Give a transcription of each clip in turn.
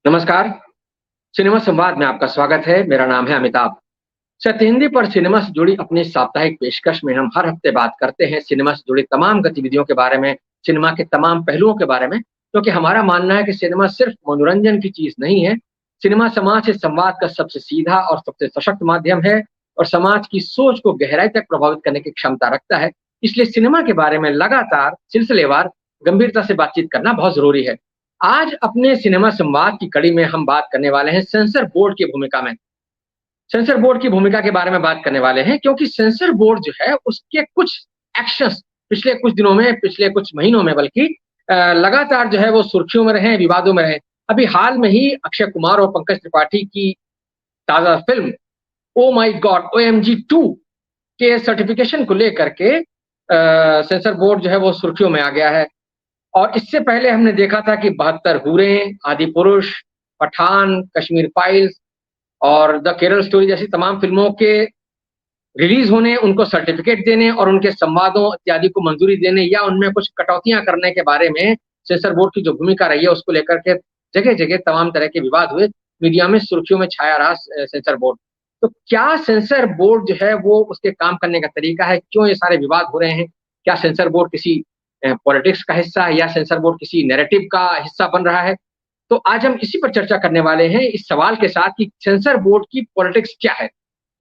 नमस्कार, सिनेमा संवाद में आपका स्वागत है। मेरा नाम है अमिताभ। सत्य हिंदी पर सिनेमा से जुड़ी अपनी साप्ताहिक पेशकश में हम हर हफ्ते बात करते हैं सिनेमा से जुड़ी तमाम गतिविधियों के बारे में, सिनेमा के तमाम पहलुओं के बारे में, क्योंकि हमारा मानना है कि सिनेमा सिर्फ मनोरंजन की चीज़ नहीं है। सिनेमा समाज से संवाद का सबसे सीधा और सबसे सशक्त माध्यम है और समाज की सोच को गहराई तक प्रभावित करने की क्षमता रखता है। इसलिए सिनेमा के बारे में लगातार, सिलसिलेवार, गंभीरता से बातचीत करना बहुत ज़रूरी है। आज अपने सिनेमा संवाद की कड़ी में हम बात करने वाले हैं सेंसर बोर्ड की भूमिका में। सेंसर बोर्ड की भूमिका के बारे में बात करने वाले हैं क्योंकि सेंसर बोर्ड जो है उसके कुछ एक्शंस पिछले कुछ दिनों में, पिछले कुछ महीनों में बल्कि लगातार जो है वो सुर्खियों में रहे, विवादों में रहे। अभी हाल में ही अक्षय कुमार और पंकज त्रिपाठी की ताज़ा film oh my God! OMG 2 के सर्टिफ़िकेशन को लेकर के सेंसर बोर्ड जो है वो सुर्खियों में आ गया है। और इससे पहले हमने देखा था कि 72 हूरें, आदिपुरुष, पठान, कश्मीर फाइल्स और द केरल स्टोरी जैसी तमाम फ़िल्मों के रिलीज़ होने, उनको सर्टिफ़िकेट देने और उनके संवादों इत्यादि को मंज़ूरी देने या उनमें कुछ कटौतियाँ करने के बारे में सेंसर बोर्ड की जो भूमिका रही है, उसको लेकर के जगह-जगह तमाम तरह के विवाद हुए। मीडिया में सुर्खियों में छाया रहा सेंसर बोर्ड। तो क्या सेंसर बोर्ड जो है वो उसके काम करने का तरीका है? क्यों ये सारे विवाद हो रहे हैं? क्या सेंसर बोर्ड किसी पॉलिटिक्स का हिस्सा है या सेंसर बोर्ड किसी नैरेटिव का हिस्सा बन रहा है? तो आज हम इसी पर चर्चा करने वाले हैं, इस सवाल के साथ कि सेंसर बोर्ड की पॉलिटिक्स क्या है?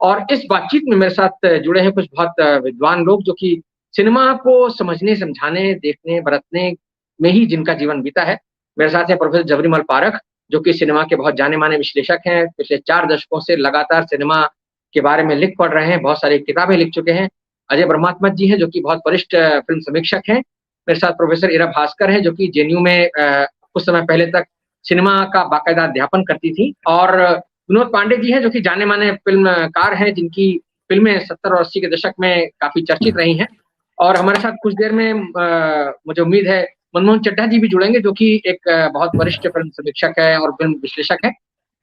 और इस बातचीत में मेरे साथ जुड़े हैं कुछ बहुत विद्वान लोग जो कि सिनेमा को समझने, समझाने, देखने, बरतने में ही जिनका जीवन बीता है। मेरे साथ हैं प्रोफ़ेसर जबरीमल पारख, जो कि सिनेमा के बहुत जाने-माने विश्लेषक हैं। पिछले 4 दशकों से लगातार सिनेमा के बारे में लिख पढ़ रहे हैं, बहुत सारी किताबें लिख चुके हैं। अजय ब्रह्मात्मज जी हैं, जो कि बहुत वरिष्ठ फ़िल्म समीक्षक हैं। मेरे साथ प्रोफ़ेसर इरा भास्कर हैं, जो कि जेएनयू में कुछ समय पहले तक सिनेमा का बाकायदा अध्यापन करती थी और विनोद पांडे जी हैं, जो कि जाने-माने फ़िल्मकार हैं, जिनकी फ़िल्में 70 और 80 के दशक में काफ़ी चर्चित रही हैं। और हमारे साथ कुछ देर में मुझे उम्मीद है मनमोहन चड्ढा जी भी जुड़ेंगे, जो कि एक बहुत वरिष्ठ फ़िल्म समीक्षक है और फ़िल्म विश्लेषक हैं।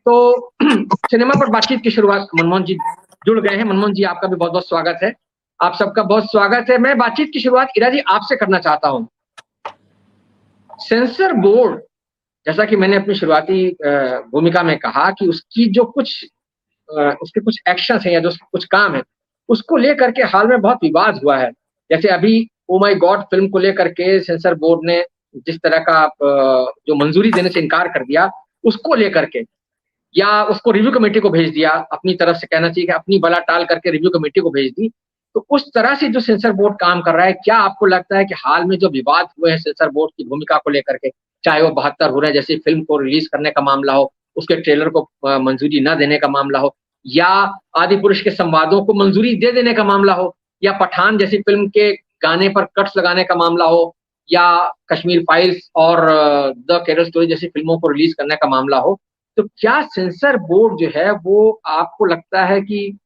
तो सिनेमा पर बातचीत की शुरुआत मनमोहन जी जुड़ गए हैं। मनमोहन जी, आपका भी बहुत-बहुत स्वागत है। आप सबका बहुत स्वागत है। मैं बातचीत की शुरुआत इरा जी आपसे करना चाहता हूँ। सेंसर बोर्ड, जैसा कि मैंने अपनी शुरुआती भूमिका में कहा कि उसकी जो कुछ उसके कुछ एक्शंस हैं या जो उसके कुछ काम हैं, उसको लेकर के हाल में बहुत विवाद हुआ है। जैसे अभी ओह माय गॉड! फ़िल्म को लेकर के सेंसर बोर्ड ने जिस तरह का जो मंज़ूरी देने से इनकार कर दिया, उसको लेकर के या उसको रिव्यू कमेटी को भेज दिया, अपनी तरफ से कहना चाहिए कि अपनी बला टाल करके रिव्यू कमेटी को भेज दी। तो उस तरह से जो सेंसर बोर्ड काम कर रहा है, क्या आपको लगता है कि हाल में जो विवाद हुए हैं सेंसर बोर्ड की भूमिका को लेकर के, चाहे वो 72 हो रहे हैं जैसी फ़िल्म को रिलीज़ करने का मामला हो, उसके ट्रेलर को मंजूरी ना देने का मामला हो या आदिपुरुष के संवादों को मंजूरी दे देने का मामला हो या पठान जैसी फ़िल्म के गाने पर कट्स लगाने का मामला हो या कश्मीर फाइल्स और द केरल स्टोरी जैसी फ़िल्मों को रिलीज़ करने का मामला हो, तो क्या सेंसर बोर्ड जो है वो आपको लगता है कि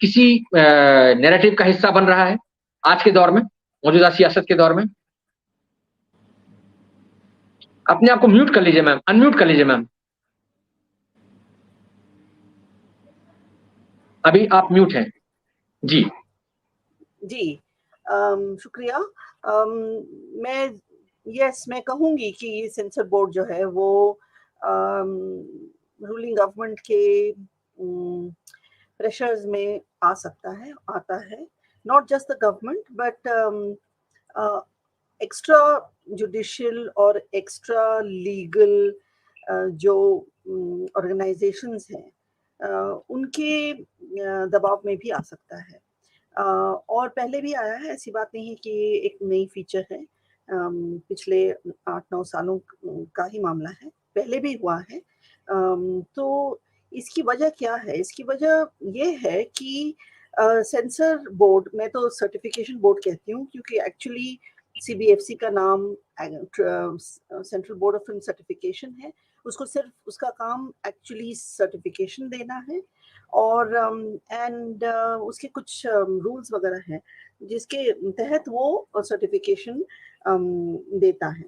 किसी नैरेटिव का हिस्सा बन रहा है आज के दौर में, मौजूदा सियासत के दौर में? अपने आप को म्यूट कर लीजिए मैम, अनम्यूट कर लीजिए मैम। अभी आप म्यूट हैं। जी। जी, शुक्रिया। मैं मैं कहूँगी कि सेंसर बोर्ड जो है वो रूलिंग गवर्नमेंट के प्रेशर्स में आ सकता है, आता है। Not just the government but extra judicial और एक्स्ट्रा लीगल जो ऑर्गेनाइजेशंस हैं उनके दबाव में भी आ सकता है। और पहले भी आया है, ऐसी बात नहीं है कि ये एक नई फीचर है। पिछले 8-9 सालों का ही मामला है, पहले भी हुआ है। तो इसकी वजह क्या है? इसकी वजह ये है कि सेंसर बोर्ड, मैं तो सर्टिफिकेशन बोर्ड कहती हूँ क्योंकि एक्चुअली सीबीएफसी का नाम central board of film certification है। उसको सिर्फ उसका काम एक्चुअली सर्टिफिकेशन देना है और उसके कुछ रूल्स वगैरह हैं जिसके तहत वो सर्टिफिकेशन देता है।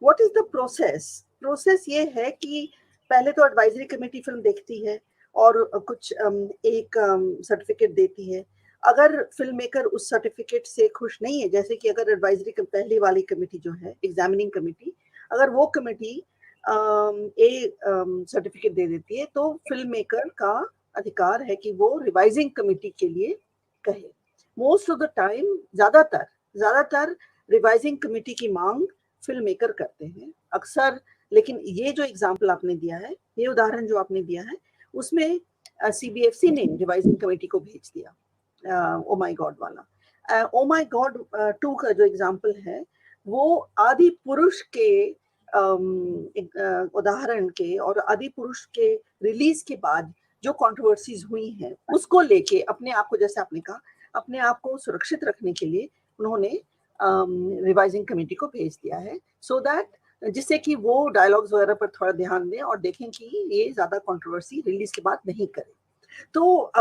What is the process? Process ये है कि पहले तो एडवाइजरी कमेटी फिल्म देखती है और कुछ एक सर्टिफिकेट देती है। अगर फिल्म मेकर उस सर्टिफिकेट से खुश नहीं है, जैसे कि अगर एडवाइजरी पहली वाली कमेटी जो है एग्जामिनिंग कमेटी, अगर वो कमेटी ए सर्टिफिकेट दे देती है, तो फिल्म मेकर का अधिकार है कि वो रिवाइजिंग कमेटी के लिए कहे। मोस्ट ऑफ द टाइम, ज्यादातर रिवाइजिंग कमेटी की मांग फिल्म मेकर करते हैं अक्सर। लेकिन ये जो एग्जाम्पल आपने दिया है, ये उदाहरण जो आपने दिया है, उसमें सीबीएफसी ने रिवाइजिंग कमेटी को भेज दिया ओ माय गॉड वाला। ओ माय गॉड 2 का जो एग्जाम्पल है, वो आदि पुरुष के उदाहरण के और आदि पुरुष के रिलीज के बाद जो कंट्रोवर्सीज हुई हैं, उसको लेके अपने आप को, जैसे आपने कहा, अपने आप को सुरक्षित रखने के लिए उन्होंने रिवाइजिंग कमेटी को भेज दिया है, सो दैट जिससे कि वो डायलॉग्स वगैरह पर थोड़ा ध्यान दें और देखें कि ये ज्यादा कंट्रोवर्सी रिलीज के बाद नहीं करे। तो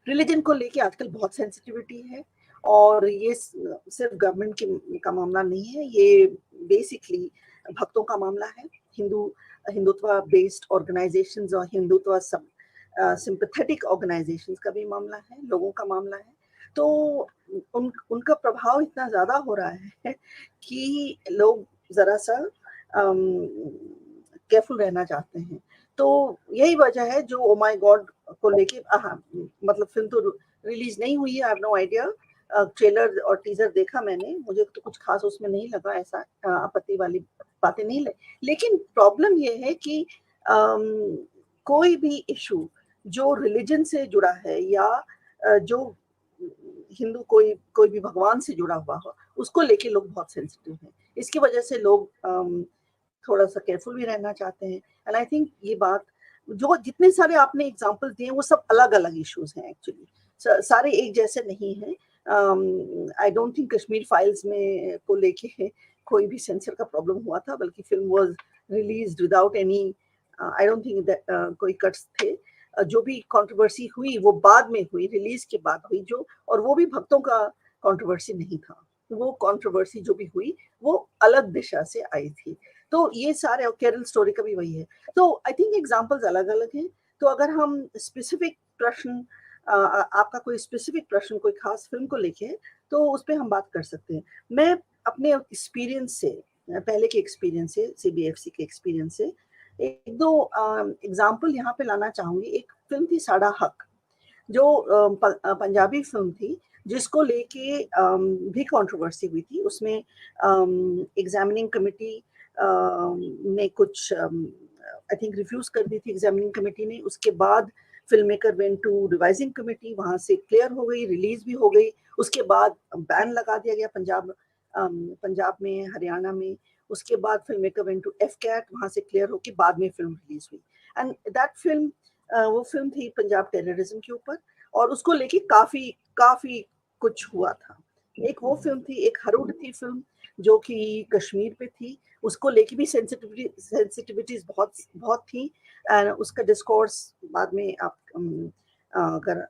रिलीजन को लेके आजकल बहुत सेंसिटिविटी है, और ये सिर्फ गवर्नमेंट का मामला नहीं है, ये बेसिकली भक्तों का मामला है, हिंदुत्व बेस्ड ऑर्गेनाइजेशंस और हिंदुत्व सिंपैथेटिक ऑर्गेनाइजेशंस का भी मामला है, लोगों का मामला है। तो उनका प्रभाव इतना ज्यादा हो रहा है कि लोग जरा सा केयरफुल रहना चाहते हैं। तो यही वजह है जो ओ माय गॉड को लेके, मतलब फिल्म तो रिलीज नहीं हुई है, I have no idea. Trailer और टीजर देखा मैंने, मुझे तो कुछ खास उसमें नहीं लगा, ऐसा आपत्ति वाली बातें नहीं लगी। लेकिन प्रॉब्लम ये है कि कोई भी इशू जो रिलीजन से जुड़ा है या जो हिंदू कोई भी भगवान से जुड़ा हुआ हो, उसको लेके लोग बहुत सेंसिटिव हैं। इसकी वजह से लोग थोड़ा सा केयरफुल भी रहना चाहते हैं। एंड आई थिंक ये बात, जो जितने सारे आपने एग्जांपल्स दिए वो सब अलग अलग इश्यूज हैं एक्चुअली, सारे एक जैसे नहीं हैं। I don't think Kashmir files में को लेके कोई भी सेंसर का प्रॉब्लम हुआ था, बल्कि film was released without any, I don't think कोई कट्स थे। जो भी कंट्रोवर्सी हुई वो बाद में हुई, रिलीज के बाद हुई, जो, और वो भी भक्तों का कंट्रोवर्सी नहीं था, वो कंट्रोवर्सी जो भी हुई वो अलग दिशा से आई थी। तो ये सारे, और केरल स्टोरी का भी वही है। तो आई थिंक एग्जांपल्स अलग अलग हैं। तो अगर हम स्पेसिफिक प्रश्न, आपका कोई स्पेसिफिक प्रश्न कोई खास फिल्म को लेके है, तो उस पर हम बात कर सकते हैं। मैं अपने एक्सपीरियंस से, पहले के एक्सपीरियंस से, सीबीएफसी के एक्सपीरियंस से एक दो एग्जाम्पल यहाँ पे लाना चाहूंगी। एक फिल्म थी साडा हक, जो पंजाबी फिल्म थी, जिसको लेके भी कंट्रोवर्सी हुई थी। उसमें एग्जामिनिंग कमेटी ने कुछ आई थिंक रिफ्यूज कर दी थी एग्जामिनिंग कमेटी ने। उसके बाद film maker went to revising committee, वहां से क्लियर हो गई, रिलीज भी हो गई। उसके बाद बैन लगा दिया गया पंजाब में, हरियाणा में। उसके बाद film maker went to FCAT, वहां से क्लियर होकर बाद में फिल्म रिलीज हुई। एंड दैट फिल्म, वो फिल्म थी पंजाब टेररिज्म के ऊपर, और उसको लेके काफी कुछ हुआ था। एक वो फिल्म थी, एक हरुड थी फिल्म जो कि कश्मीर पे थी, उसको लेके भी सेंसिटिविटीज बहुत थी। एंड उसका डिस्कोर्स बाद में आप अगर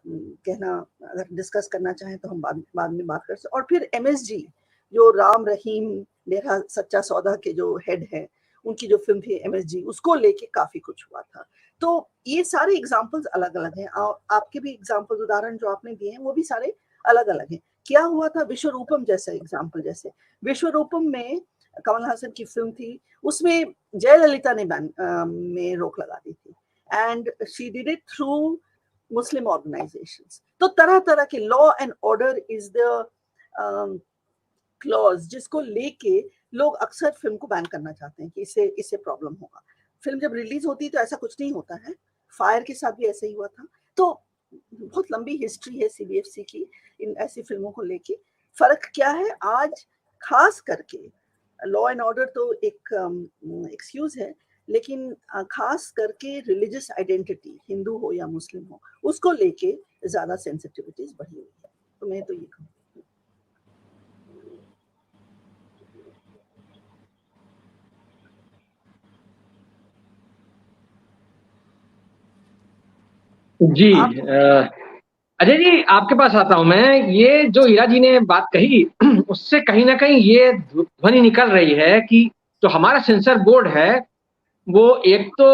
डिस्कस करना चाहें तो हम बाद में बात कर सकते। और फिर एमएसजी, जो राम रहीम मेरा सच्चा सौदा के जो हेड है, उनकी जो फिल्म थी एमएसजी, उसको लेके काफी कुछ हुआ था। तो ये सारे एग्जाम्पल्स अलग अलग हैं। आपके भी एग्जाम्पल्स, उदाहरण जो आपने दिए हैं, वो भी सारे अलग अलग हैं। क्या हुआ था विश्वरूपम जैसा एग्जाम्पल, जैसे विश्वरूपम में कमल हासन की फिल्म थी, उसमें जयललिता ने बैन में रोक लगा दी थी, and she did it through Muslim organisations. तो तरह तरह के law and order is the clause जिसको लेके लोग अक्सर फिल्म को बैन करना चाहते हैं कि इससे प्रॉब्लम होगा। फिल्म जब रिलीज होती है तो ऐसा कुछ नहीं होता है। फायर के साथ भी ऐसा ही हुआ था। तो बहुत लंबी हिस्ट्री है सीबीएफसी की इन ऐसी फिल्मों को लेके। फर्क क्या है आज, खास करके लॉ एंड ऑर्डर तो एक एक्सक्यूज है, लेकिन खास करके रिलीजियस आइडेंटिटी, हिंदू हो या मुस्लिम हो, उसको लेके ज्यादा सेंसिटिविटीज बढ़ी हुई है। तो मैं तो ये कहूँ। जी, अजय जी आपके पास आता हूं मैं। ये जो हीरा जी ने बात कही, उससे कहीं ना कहीं ये ध्वनि निकल रही है कि जो हमारा सेंसर बोर्ड है, वो एक तो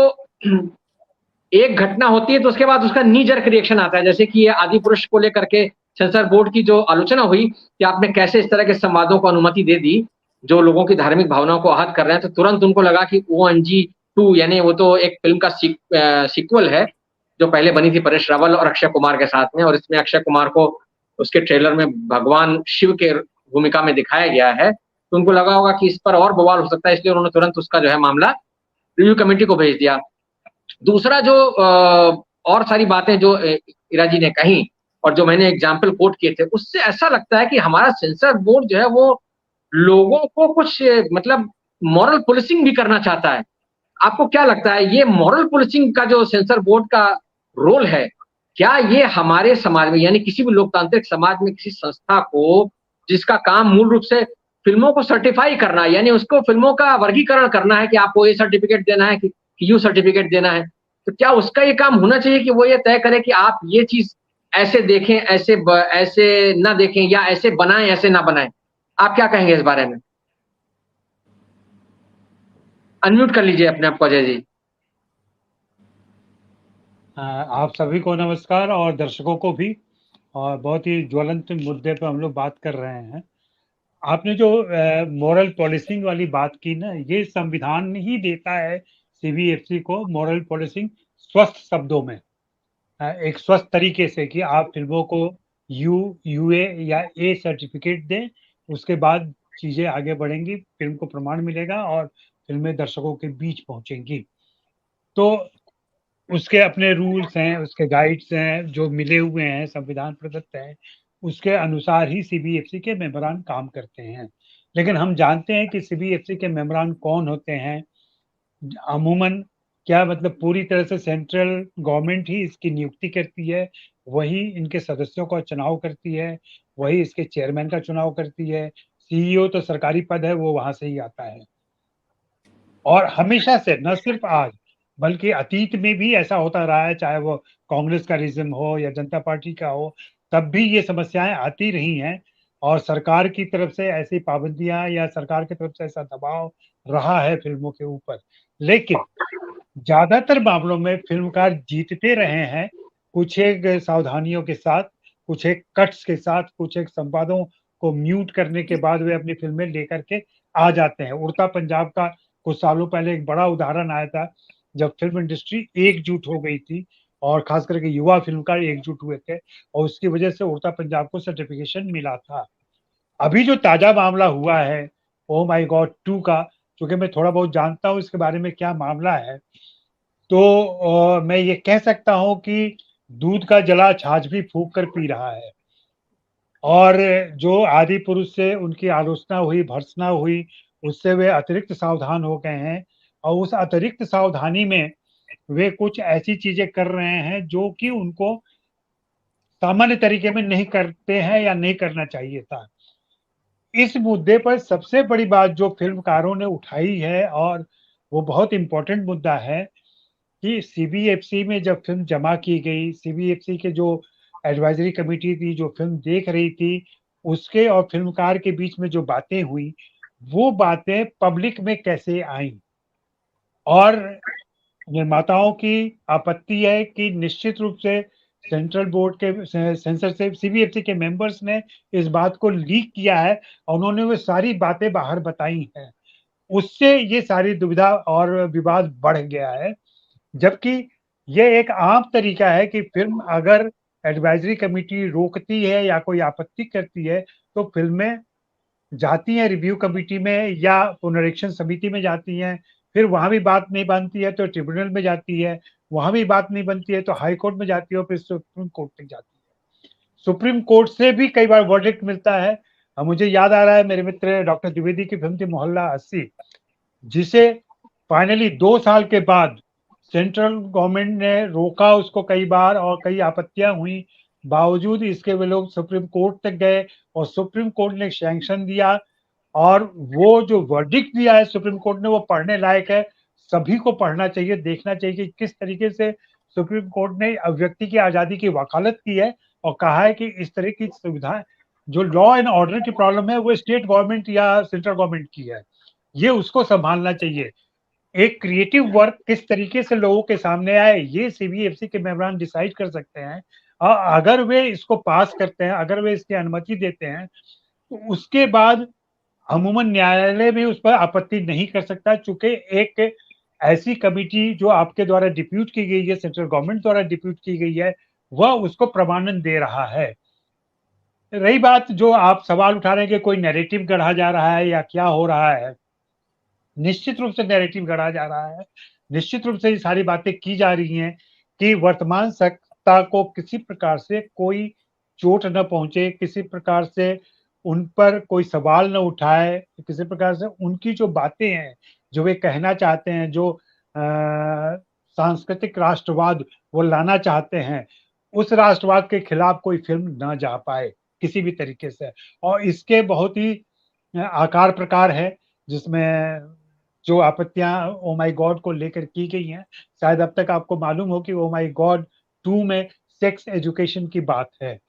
एक घटना होती है तो उसके बाद उसका नी जर्क रिएक्शन आता है। जैसे कि ये आदि पुरुष को लेकर के सेंसर बोर्ड की जो आलोचना हुई कि आपने कैसे इस तरह के संवादों को अनुमति दे दी, जो लोगों की धार्मिक भावनाओं को आहत कर रहे हैं, तो तुरंत उनको लगा कि ONG 2, यानी वो तो एक फिल्म का सीक्वल है जो पहले बनी थी परेश रावल और अक्षय कुमार के साथ में, और इसमें अक्षय कुमार को उसके ट्रेलर में भगवान शिव के भूमिका में दिखाया गया है, तो उनको लगा होगा कि इस पर और बवाल हो सकता है, इसलिए उन्होंने तुरंत उसका जो है मामला रिव्यू कमेटी को भेज दिया। दूसरा जो और सारी बातें जो इरा जी ने कही और जो मैंने एग्जाम्पल कोट किए थे, उससे ऐसा लगता है कि हमारा सेंसर बोर्ड जो है वो लोगों को कुछ मतलब मॉरल पुलिसिंग भी करना चाहता है। आपको क्या लगता है, ये मॉरल पुलिसिंग का जो सेंसर बोर्ड का रोल है, क्या ये हमारे समाज में, यानी किसी भी लोकतांत्रिक समाज में किसी संस्था को जिसका काम मूल रूप से फिल्मों को सर्टिफाई करना है, यानी उसको फिल्मों का वर्गीकरण करना है कि आपको ये सर्टिफिकेट देना है कि यू सर्टिफिकेट देना है, तो क्या उसका ये काम होना चाहिए कि वो ये तय करे कि आप ये चीज ऐसे देखें, ऐसे ना देखें, या ऐसे बनाएं ऐसे ना बनाएं? आप क्या कहेंगे इस बारे में? अनम्यूट कर लीजिए अपने आप को अजय जी। आप सभी को नमस्कार और दर्शकों को भी। और बहुत ही ज्वलंत मुद्दे पर हम लोग बात कर रहे हैं। आपने जो मॉरल पॉलिसिंग वाली बात की ना, ये संविधान ही देता है CBFC को मॉरल पॉलिसिंग स्वस्थ शब्दों में, एक स्वस्थ तरीके से कि आप फिल्मों को UA या A सर्टिफिकेट दें, उसके बाद चीजें आगे बढ़ेंगी, फिल्म को प्रमाण मिलेगा और फिल्में दर्शकों के बीच पहुंचेंगी। तो उसके अपने रूल्स हैं, उसके गाइड्स हैं जो मिले हुए हैं, संविधान प्रदत्त है, उसके अनुसार ही CBFC के मेंबरान काम करते हैं। लेकिन हम जानते हैं कि CBFC के मेंबरान कौन होते हैं। अमूमन क्या मतलब पूरी तरह से सेंट्रल गवर्नमेंट ही इसकी नियुक्ति करती है, वही इनके सदस्यों का चुनाव करती है, वही इसके चेयरमैन का चुनाव करती है। CEO तो सरकारी पद है, वो वहां से ही आता है। और हमेशा से, न सिर्फ आज बल्कि अतीत में भी ऐसा होता रहा है, चाहे वो कांग्रेस का रिज्म हो या जनता पार्टी का हो, तब भी ये समस्याएं आती रही हैं। और सरकार की तरफ से ऐसी पाबंदियां या सरकार की तरफ से ऐसा दबाव रहा है फिल्मों के ऊपर। लेकिन ज्यादातर मामलों में फिल्मकार जीतते रहे हैं, कुछ एक सावधानियों के साथ, कुछ एक कट्स के साथ, कुछ एक संवादों को म्यूट करने के बाद वे अपनी फिल्में लेकर के आ जाते हैं। उड़ता पंजाब का कुछ सालों पहले एक बड़ा उदाहरण आया था, जब फिल्म इंडस्ट्री एकजुट हो गई थी और खास करके युवा फिल्मकार एकजुट हुए थे, और उसकी वजह से उड़ता पंजाब को सर्टिफिकेशन मिला था। अभी जो ताजा मामला हुआ है ओ माई गॉड 2 का, क्योंकि मैं थोड़ा बहुत जानता हूँ इसके बारे में क्या मामला है, तो मैं ये कह सकता हूँ कि दूध का जला छाछ भी फूंक कर पी रहा है। और जो आदि पुरुष से उनकी आलोचना हुई, भर्त्सना हुई, उससे वे अतिरिक्त सावधान हो गए हैं, और उस अतिरिक्त सावधानी में वे कुछ ऐसी चीजें कर रहे हैं जो कि उनको सामान्य तरीके में नहीं करते हैं या नहीं करना चाहिए था। इस मुद्दे पर सबसे बड़ी बात जो फिल्मकारों ने उठाई है, और वो बहुत इंपॉर्टेंट मुद्दा है, कि CBFC में जब फिल्म जमा की गई, CBFC के जो एडवाइजरी कमेटी थी जो फिल्म देख रही थी, उसके और फिल्मकार के बीच में जो बातें हुई, वो बातें पब्लिक में कैसे आई। और निर्माताओं की आपत्ति है कि निश्चित रूप से सेंट्रल बोर्ड के सेंसरशिप CBFC के मेंबर्स ने इस बात को लीक किया है, और उन्होंने वो सारी बातें बाहर बताई हैं। उससे ये सारी दुविधा और विवाद बढ़ गया है। जबकि ये एक आम तरीका है कि फिल्म अगर एडवाइजरी कमेटी रोकती है या कोई आपत्ति करती है, तो फिल्में जाती हैं रिव्यू कमेटी में या पुनरीक्षण समिति में जाती हैं, फिर वहां भी बात नहीं बनती है तो ट्रिब्यूनल में जाती है, वहां भी बात नहीं बनती है तो हाई कोर्ट में जाती है, और फिर सुप्रीम कोर्ट तक जाती है। सुप्रीम कोर्ट से भी कई बार वर्डिक्ट मिलता है। मुझे याद आ रहा है, मेरे मित्र डॉक्टर द्विवेदी की फिल्म थी मोहल्ला 80, जिसे फाइनली 2 साल के बाद सेंट्रल गवर्नमेंट ने रोका उसको कई बार, और कई आपत्तियां हुई, बावजूद इसके वे लोग सुप्रीम कोर्ट तक गए, और सुप्रीम कोर्ट ने सैंक्शन दिया। और वो जो वर्डिक्ट दिया है सुप्रीम कोर्ट ने, वो पढ़ने लायक है, सभी को पढ़ना चाहिए, देखना चाहिए कि किस तरीके से सुप्रीम कोर्ट ने व्यक्ति की आजादी की वकालत की है, और कहा है कि इस तरह की सुविधाएं, जो लॉ एंड ऑर्डर की प्रॉब्लम है, वो स्टेट गवर्नमेंट या सेंट्रल गवर्नमेंट की है, ये उसको संभालना चाहिए। एक क्रिएटिव वर्क किस तरीके से लोगों के सामने आए, ये CBFC के मेंबरान डिसाइड कर सकते हैं। और अगर वे इसको पास करते हैं, अगर वे इसकी अनुमति देते हैं, तो उसके बाद अमूमन न्यायालय भी उस पर आपत्ति नहीं कर सकता, चूंकि एक ऐसी कमिटी जो आपके द्वारा डिप्यूट की गई है, सेंट्रल गवर्नमेंट द्वारा डिप्यूट की गई है, वह उसको प्रमाणन दे रहा है। रही बात जो आप सवाल उठा रहे हैं कि कोई नैरेटिव गढ़ा जा रहा है या क्या हो रहा है, निश्चित रूप से नैरेटिव गढ़ा जा रहा है, निश्चित रूप से ये सारी बातें की जा रही हैं कि वर्तमान सत्ता को किसी प्रकार से कोई चोट न पहुंचे, किसी प्रकार से उन पर कोई सवाल न उठाए, किसी प्रकार से उनकी जो बातें हैं, जो वे कहना चाहते हैं, जो सांस्कृतिक राष्ट्रवाद वो लाना चाहते हैं, उस राष्ट्रवाद के खिलाफ कोई फिल्म न जा पाए किसी भी तरीके से। और इसके बहुत ही आकार प्रकार है, जिसमें जो आपत्तियां ओ माई गॉड को लेकर की गई हैं, शायद अब तक आपको मालूम हो कि ओ माई गॉड 2 में सेक्स एजुकेशन की बात है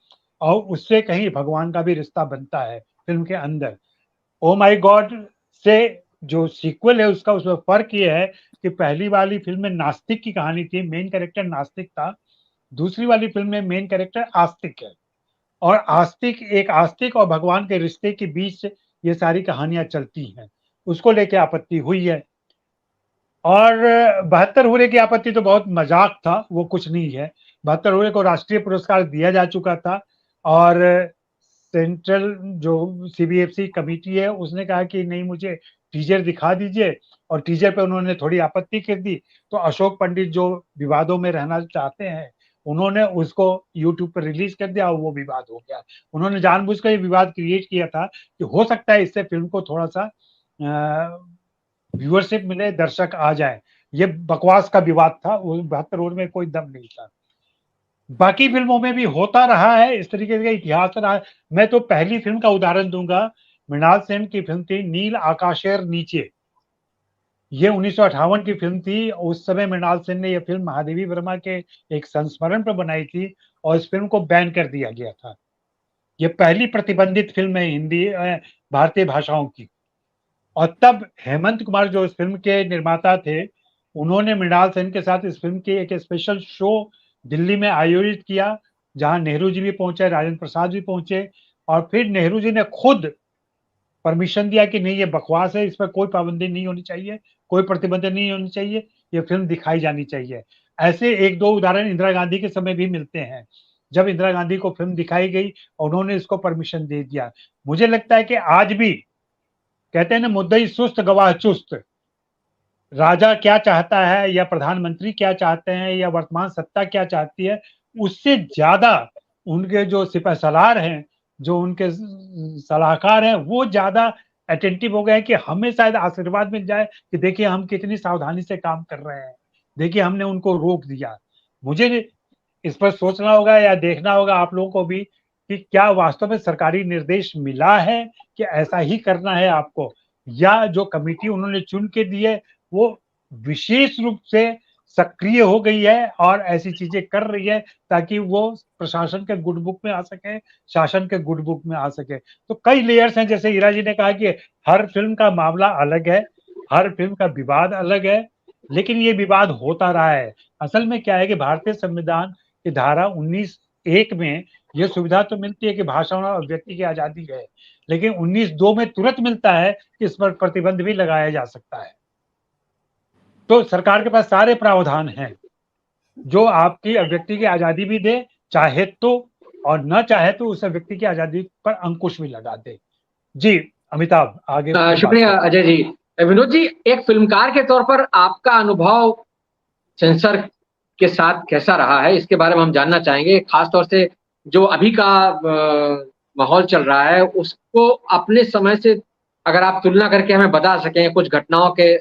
और उससे कहीं भगवान का भी रिश्ता बनता है फिल्म के अंदर। ओ माई गॉड से जो सीक्वल है उसका, उसमें फर्क ये है कि पहली वाली फिल्म में नास्तिक की कहानी थी, मेन कैरेक्टर नास्तिक था, दूसरी वाली फिल्म में मेन कैरेक्टर आस्तिक है और आस्तिक और भगवान के रिश्ते के बीच ये सारी कहानियां चलती हैं। उसको लेके आपत्ति हुई है। और 72 हुए की आपत्ति तो बहुत मजाक था, वो कुछ नहीं है। 72 हुए को राष्ट्रीय पुरस्कार दिया जा चुका था और सेंट्रल जो सीबीएफसी कमेटी है उसने कहा कि नहीं, मुझे टीजर दिखा दीजिए, और टीजर पे उन्होंने थोड़ी आपत्ति कर दी। तो अशोक पंडित जो विवादों में रहना चाहते हैं, उन्होंने उसको यूट्यूब पर रिलीज कर दिया और वो विवाद हो गया। उन्होंने जानबूझकर ये विवाद क्रिएट किया था कि हो सकता है इससे फिल्म को थोड़ा सा व्यूअरशिप मिले, दर्शक आ जाए। ये बकवास का विवाद था, वो 72 में कोई दम नहीं था। बाकी फिल्मों में भी होता रहा है, इस तरीके का इतिहास रहा है। मैं तो पहली फिल्म का उदाहरण दूंगा, मृणाल सेन की फिल्म थी नील आकाशेर नीचे। ये 1958 की फिल्म थी। उस समय मृणाल सेन ने यह फिल्म महादेवी वर्मा के एक संस्मरण पर बनाई थी और इस फिल्म को बैन कर दिया गया था। ये पहली प्रतिबंधित फिल्म है हिंदी भारतीय भाषाओं की। और तब हेमंत कुमार जो इस फिल्म के निर्माता थे, उन्होंने मृणाल सेन के साथ इस फिल्म की एक स्पेशल शो दिल्ली में आयोजित किया, जहां नेहरू जी भी पहुंचे, राजेंद्र प्रसाद भी पहुंचे, और फिर नेहरू जी ने खुद परमिशन दिया कि नहीं, ये बकवास है, इस पर कोई पाबंदी नहीं होनी चाहिए, कोई प्रतिबंध नहीं होनी चाहिए, ये फिल्म दिखाई जानी चाहिए। ऐसे एक दो उदाहरण इंदिरा गांधी के समय भी मिलते हैं, जब इंदिरा गांधी को फिल्म दिखाई गई और उन्होंने इसको परमिशन दे दिया। मुझे लगता है कि आज भी कहते हैं ना, मुद्दई सुस्त गवाह चुस्त। राजा क्या चाहता है या प्रधानमंत्री क्या चाहते हैं या वर्तमान सत्ता क्या चाहती है, उससे ज्यादा उनके जो सिपहसालार हैं, जो उनके सलाहकार हैं, वो ज्यादा अटेंटिव हो गए हैं कि हमें शायद आशीर्वाद मिल जाए कि देखिए हम कितनी सावधानी से काम कर रहे हैं, देखिए हमने उनको रोक दिया। मुझे इस पर सोचना होगा या देखना होगा आप लोगों को भी कि क्या वास्तव में सरकारी निर्देश मिला है कि ऐसा ही करना है आपको, या जो कमेटी उन्होंने चुन के दी है वो विशेष रूप से सक्रिय हो गई है और ऐसी चीजें कर रही है ताकि वो प्रशासन के गुड बुक में आ सके, शासन के गुड बुक में आ सके। तो कई लेयर्स हैं, जैसे ईरा जी ने कहा कि हर फिल्म का मामला अलग है, हर फिल्म का विवाद अलग है, लेकिन ये विवाद होता रहा है। असल में क्या है कि भारतीय संविधान की धारा 19(1) में यह सुविधा तो मिलती है कि भाषा और व्यक्ति की आजादी है, लेकिन 19(2) में तुरंत मिलता है कि इस पर प्रतिबंध भी लगाया जा सकता है। तो सरकार के पास सारे प्रावधान हैं जो आपकी व्यक्ति की आजादी भी दे, चाहे तो, और न चाहे तो उस व्यक्ति की आजादी पर अंकुश भी लगा दे। जी अमिताभ, आगे। शुक्रिया अजय जी। विनोद जी, एक फिल्मकार के तौर पर आपका अनुभव सेंसर के साथ कैसा रहा है, इसके बारे में हम जानना चाहेंगे। खासतौर से जो अभी का माहौल चल रहा है उसको अपने समय से अगर आप तुलना करके हमें बता सकें कुछ घटनाओं के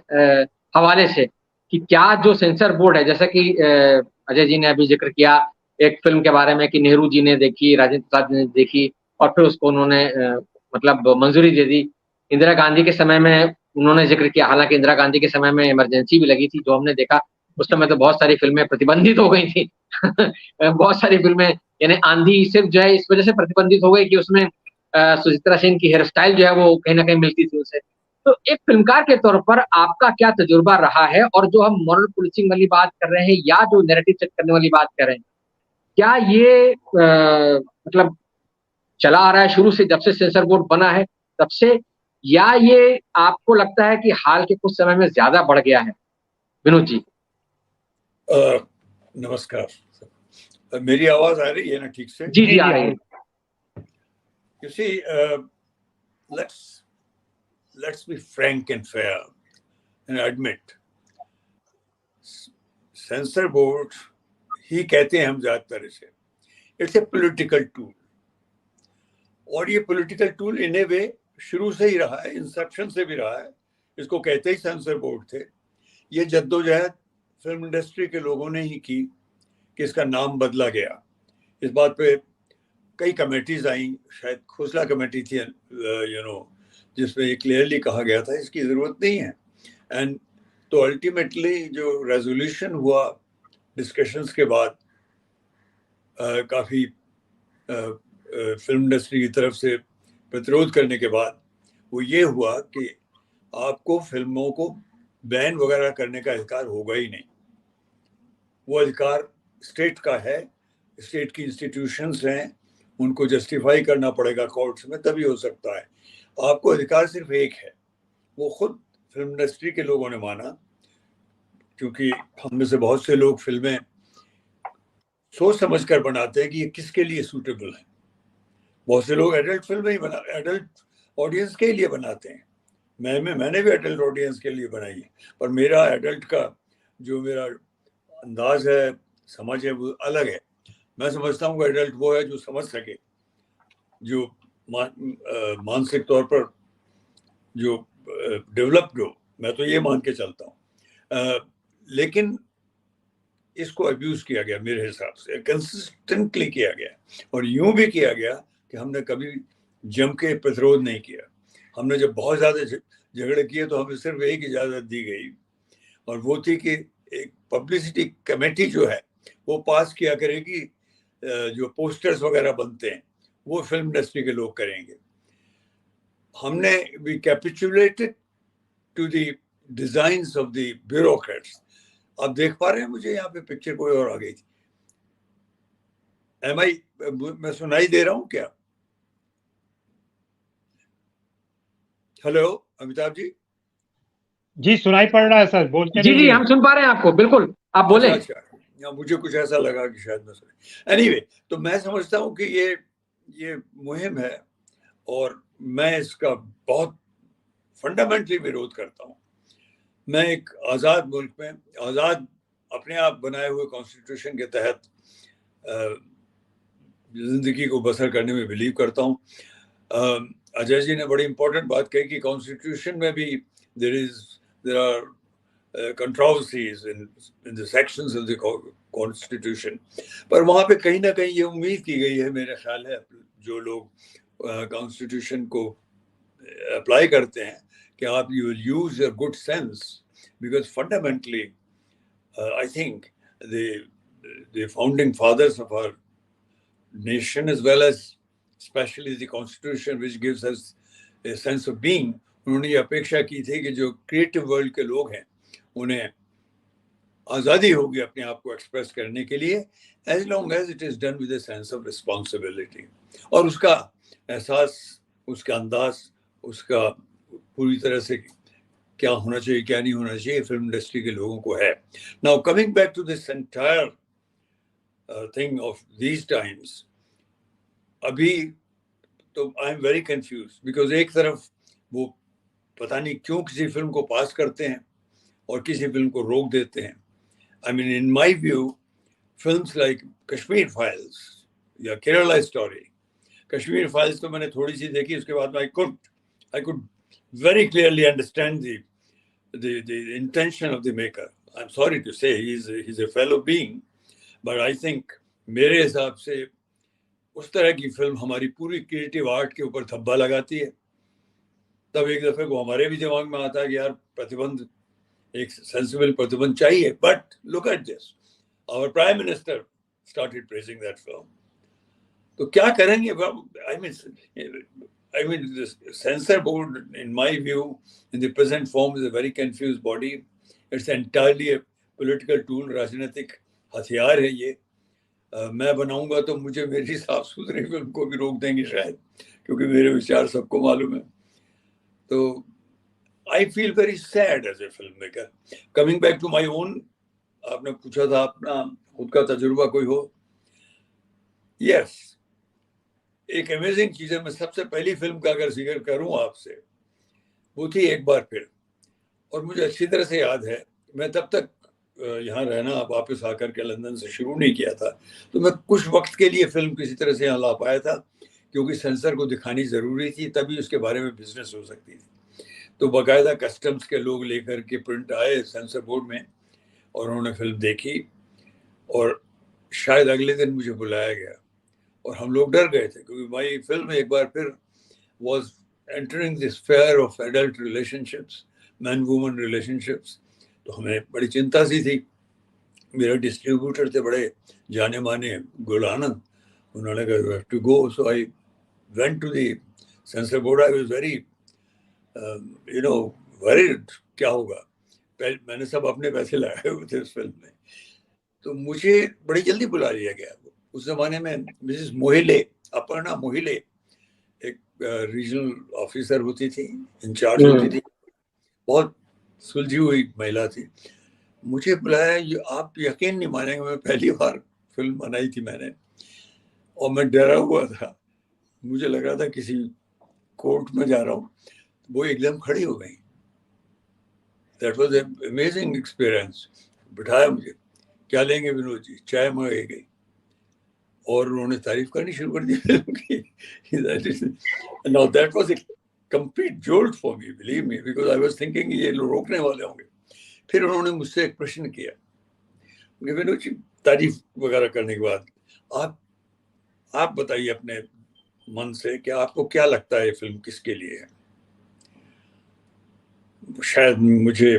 हवाले से, कि क्या जो सेंसर बोर्ड है, जैसा कि अजय जी ने अभी जिक्र किया एक फिल्म के बारे में कि नेहरू जी ने देखी, राजेंद्र प्रसाद ने देखी और फिर उसको उन्होंने मतलब मंजूरी दे दी। इंदिरा गांधी के समय में उन्होंने जिक्र किया, हालांकि इंदिरा गांधी के समय में इमरजेंसी भी लगी थी, जो हमने देखा उस समय तो बहुत सारी फिल्में प्रतिबंधित हो गई थी। बहुत सारी फिल्में, यानी आंधी सिर्फ जो है इस वजह से प्रतिबंधित हो गई कि उसमें सुचित्रा सेन की हेयर स्टाइल जो है वो कहीं ना कहीं मिलती थी उसे। तो एक फिल्मकार के तौर पर आपका क्या तजुर्बा रहा है, और जो हम मॉरल पुलिसिंग वाली बात कर रहे हैं या जो नैरेटिव सेट करने वाली बात कर रहे हैं, क्या ये मतलब चला आ रहा है शुरू से, जब से सेंसर बोर्ड बना है तब से, या ये आपको लगता है कि हाल के कुछ समय में ज्यादा बढ़ गया है? विनोद जी। नमस्कार। मेरी आवाज आ रही है ना ठीक से? जी जी आ रही है। You see, let's be frank and fair and admit, censor board ही कहते हैं हम ज्यादातर इसे, इट्स ए पॉलिटिकल टूल, और ये पॉलिटिकल टूल इन ए वे शुरू से ही रहा है, इंसेप्शन से भी रहा है। इसको कहते ही सेंसर बोर्ड थे। ये जद्दोजहद फिल्म इंडस्ट्री के लोगों ने ही की कि इसका नाम बदला गया। इस बात पे कई कमेटीज आई, शायद खोसला कमेटी थी जिसमें ये क्लियरली कहा गया था इसकी ज़रूरत नहीं है। एंड तो अल्टीमेटली जो रेजोल्यूशन हुआ डिस्कशंस के बाद, काफ़ी फिल्म इंडस्ट्री की तरफ से प्रतिरोध करने के बाद, वो ये हुआ कि आपको फिल्मों को बैन वगैरह करने का अधिकार होगा ही नहीं। वो अधिकार स्टेट का है, स्टेट की इंस्टीट्यूशंस हैं, उनको जस्टिफाई करना पड़ेगा कोर्ट्स में, तभी हो सकता है। आपको अधिकार सिर्फ एक है, वो खुद फिल्म इंडस्ट्री के लोगों ने माना, क्योंकि हम में से बहुत से लोग फिल्में सोच समझ कर बनाते हैं कि ये किसके लिए सूटेबल है। बहुत से लोग एडल्ट फिल्में ही एडल्ट ऑडियंस के लिए बनाते हैं। मैंने भी एडल्ट ऑडियंस के लिए बनाई है, पर मेरा एडल्ट का जो मेरा अंदाज है, समझ है, वो अलग है। मैं समझता हूँ कि एडल्ट वो है जो समझ सके, जो मानसिक तौर पर जो डेवलप्ड हो। मैं तो ये मान के चलता हूँ। लेकिन इसको अब्यूज किया गया, मेरे हिसाब से कंसिस्टेंटली किया गया, और यूं भी किया गया कि हमने कभी जम के प्रतिरोध नहीं किया। हमने जब बहुत ज़्यादा झगड़े किए तो हमें सिर्फ एक इजाज़त दी गई, और वो थी कि एक पब्लिसिटी कमेटी जो है वो पास किया करेगी, जो पोस्टर्स वगैरह बनते हैं वो फिल्म इंडस्ट्री के लोग करेंगे। हमने we capitulated to the designs of the bureaucrats. आप देख पा रहे हैं मुझे यहाँ पे पिक्चर कोई और आ गई थी? मैं सुनाई दे रहा हूँ क्या? हेलो अमिताभ जी। जी सुनाई पड़ रहा है सर, बोलते जी जी रहिए। हम सुन पा रहे हैं आपको, बिल्कुल आप बोले। अच्छा, मुझे कुछ ऐसा लगा कि शायद मैं सुने। एनीवे, तो मैं समझता हूँ कि ये मुहिम है, और मैं इसका बहुत फंडामेंटली विरोध करता हूँ। मैं एक आज़ाद मुल्क में आज़ाद अपने आप बनाए हुए कॉन्स्टिट्यूशन के तहत जिंदगी को बसर करने में बिलीव करता हूँ। अजय जी ने बड़ी इंपॉर्टेंट बात कही कि कॉन्स्टिट्यूशन में भी there are controversies in the sections of the constitution, पर वहाँ पे कहीं ना कहीं ये उम्मीद की गई है, मेरा ख्याल है, जो लोग कॉन्स्टिट्यूशन को अप्लाई करते हैं, कि आप you will use your good sense, because fundamentally I think the founding fathers of our nation, as well as especially the constitution which gives us a sense of being, उन्होंने ये अपेक्षा की थी कि जो क्रिएटिव वर्ल्ड के लोग हैं उन्हें आज़ादी होगी अपने आप को एक्सप्रेस करने के लिए, as long as it is done with a sense of responsibility. और उसका एहसास, उसका अंदाज, उसका पूरी तरह से क्या होना चाहिए क्या नहीं होना चाहिए फिल्म इंडस्ट्री के लोगों को है। Now coming back to this entire thing of these times, अभी तो I am very confuse, because एक तरफ वो पता नहीं क्यों किसी फिल्म को पास करते हैं और किसी फिल्म को रोक देते हैं। I mean, in my view, films like Kashmir files या केरला स्टोरी, कश्मीर फाइल्स तो मैंने थोड़ी सी देखी, उसके बाद I could very clearly understand the intention of the maker. I'm sorry to say he's a fellow being, but I think मेरे हिसाब से उस तरह की फिल्म हमारी पूरी क्रिएटिव आर्ट के ऊपर धब्बा लगाती है। तब एक दफे को हमारे भी दिमाग में आता है कि यार प्रतिबंध, एक सेंसिबल प्रतिबंध चाहिए। But look at this, our prime minister started praising that film. तो क्या करेंगे? I mean, the censor board, in my view, in the present form, is a very confused body. It's entirely a political tool, राजनीतिक हथियार है ये। मैं बनाऊंगा तो मुझे मेरी साफ सुथरी फिल्म को भी रोक देंगे शायद, क्योंकि मेरे विचार सबको मालूम है। तो I feel very sad as a filmmaker. Coming back to my own, आपने पूछा था अपना खुद का तजुर्बा कोई हो? Yes, एक अमेजिंग चीज है। मैं सबसे पहली फिल्म का अगर जिक्र करूं आपसे, वो थी एक बार फिर। और मुझे अच्छी तरह से याद है, मैं तब तक यहाँ रहना वापस आकर के लंदन से शुरू नहीं किया था, तो मैं कुछ वक्त के लिए फिल्म किसी तरह से यहाँ ला पाया था, क्योंकि सेंसर को दिखानी जरूरी थी, तभी उसके बारे में बिजनेस हो सकती थी। तो बाकायदा कस्टम्स के लोग लेकर के प्रिंट आए सेंसर बोर्ड में, और उन्होंने फिल्म देखी, और शायद अगले दिन मुझे बुलाया गया, और हम लोग डर गए थे, क्योंकि माई फिल्म एक बार फिर was entering this sphere of adult relationships, man woman relationships. तो हमें बड़ी चिंता सी थी। मेरे डिस्ट्रीब्यूटर थे बड़े जाने माने, गुल आनंद, उन्होंने कहा you have to go. So I went to the censor board. I was very worried, क्या होगा। मैंने सब अपने पैसे लगाए हुए थे उस फिल्म में, तो मुझे बड़ी जल्दी बुला लिया गया। उस जमाने में मिसेस मोहिले, अपर्णा मोहिले, एक रीजनल ऑफिसर होती थी, इंचार्ज होती थी, बहुत सुलझी हुई महिला थी। मुझे बुलाया, आप यकीन नहीं मानेंगे, मैं पहली बार फिल्म बनाई थी मैंने, और मैं डरा हुआ था। मुझे लग रहा था किसी कोर्ट में जा रहा हूँ। वो एकदम खड़ी हो गई। That was an amazing experience. बिठाया मुझे, क्या लेंगे विनोद जी, चाय मंगाई गई, और उन्होंने तारीफ करनी शुरू कर दी फिल्म की। Now that was a complete jolt for me, believe me, because I was thinking ये लोग रोकने वाले होंगे। फिर उन्होंने मुझसे एक प्रश्न किया, विनोद जी, तारीफ वगैरह करने के बाद आप बताइए अपने मन से कि आपको क्या लगता है ये फिल्म किसके लिए है। शायद मुझे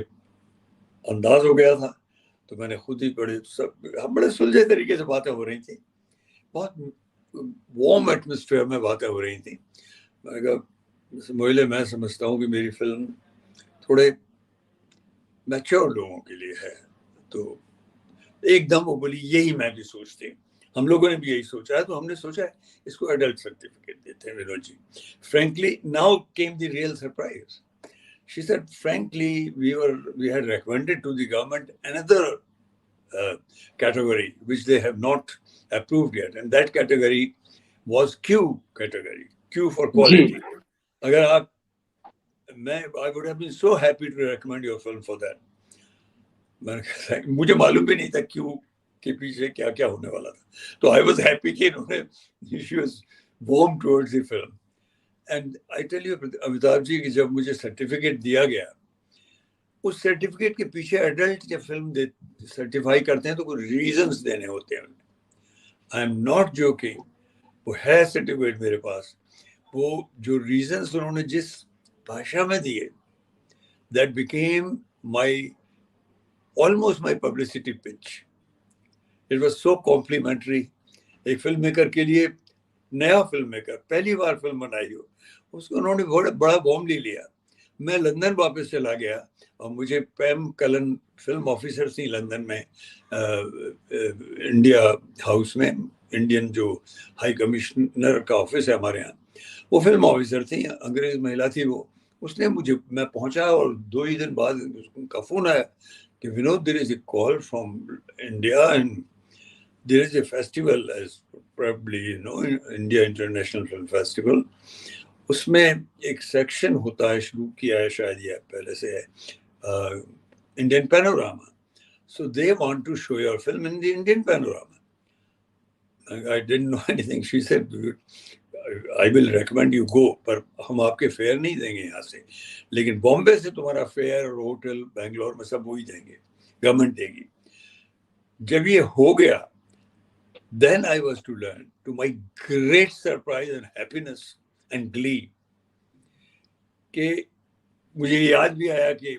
अंदाज हो गया था, तो मैंने खुद ही बड़े सुलझे तरीके से बातें हो रही थी, बहुत वार्म एटमॉस्फेयर में बातें हो रही थी। मैंने कहा मोहिले, मैं समझता हूँ कि मेरी फिल्म थोड़े मैच्योर लोगों के लिए है। तो एकदम वो बोली, यही मैं भी सोचती हूँ, हम लोगों ने भी यही सोचा है, तो हमने सोचा है इसको एडल्ट सर्टिफिकेट देते हैं Vinod ji. Frankly, now came the real surprise. She said, frankly, we had recommended to the government another category which they have not approved yet, and that category was Q category, Q for quality. अगर आप, I would have been so happy to recommend your film for that. मुझे मालूम भी नहीं था Q के पीछे क्या क्या होने वाला था, तो I was happy कि इन्होंने, she was warm towards the film. And I tell you Amitabh ji कि जब मुझे सर्टिफिकेट दिया गया, उस सर्टिफिकेट के पीछे एडल्ट जब फिल्म सर्टिफाई करते हैं तो कुछ रीजंस देने होते हैं। आई एम नॉट जोकिंग, वो है सर्टिफिकेट मेरे पास। वो जो रीजंस उन्होंने जिस भाषा में दिए, that became my almost my publicity pitch. It was so complimentary. एक फिल्म मेकर के लिए, नया फिल्म मेकर, पहली बार फिल्म बनाई हो, उसको उन्होंने बड़ा वार्मली लिया। मैं लंदन वापस चला गया, और मुझे पैम कलन फिल्म ऑफिसर थी लंदन में, इंडिया हाउस में, इंडियन जो हाई कमिश्नर का ऑफिस है हमारे यहाँ, वो फिल्म ऑफिसर थी, अंग्रेज महिला थी वो। उसने मुझे, मैं पहुंचा और 2 ही दिन बाद उनका फोन आया कि Vinod, there is a call from India and there is a festival, as probably you know, India International Film Festival. उसमें एक सेक्शन होता है, शुरू किया है शायद ये पहले से है, Indian Panorama. So they want to show your film in the Indian Panorama. I didn't know anything. She said, I will recommend you go, पर हम आपके फेयर नहीं देंगे यहाँ से, लेकिन बॉम्बे से तुम्हारा फेयर और होटल बेंगलोर में सब वही देंगे, गवर्नमेंट देगी। जब ये हो गया, then I was to learn, to my great surprise and happiness and glee, कि मुझे याद भी आया कि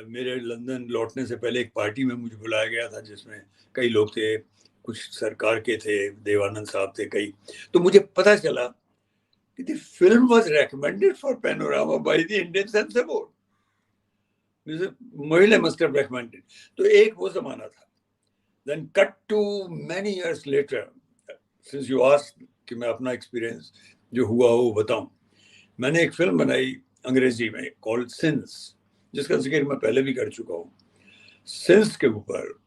मेरे लंदन लौटने से पहले एक पार्टी में मुझे बुलाया गया था, जिसमें कई लोग थे, कुछ सरकार के थे, देवानंद साहब थे कई। तो मुझे पता चला कि the film was recommended for Panorama by the Indian Censor Board. Mohile must have recommended. तो एक वो जमाना था। Then cut to many years later, since you asked कि मैं अपना एक्सपीरियंस जो हुआ वो बताऊं, मैंने एक फिल्म बनाई अंग्रेजी में कॉल्ड सिंस, जिसका जिक्र मैं पहले भी कर चुका हूँ। सिंस के ऊपर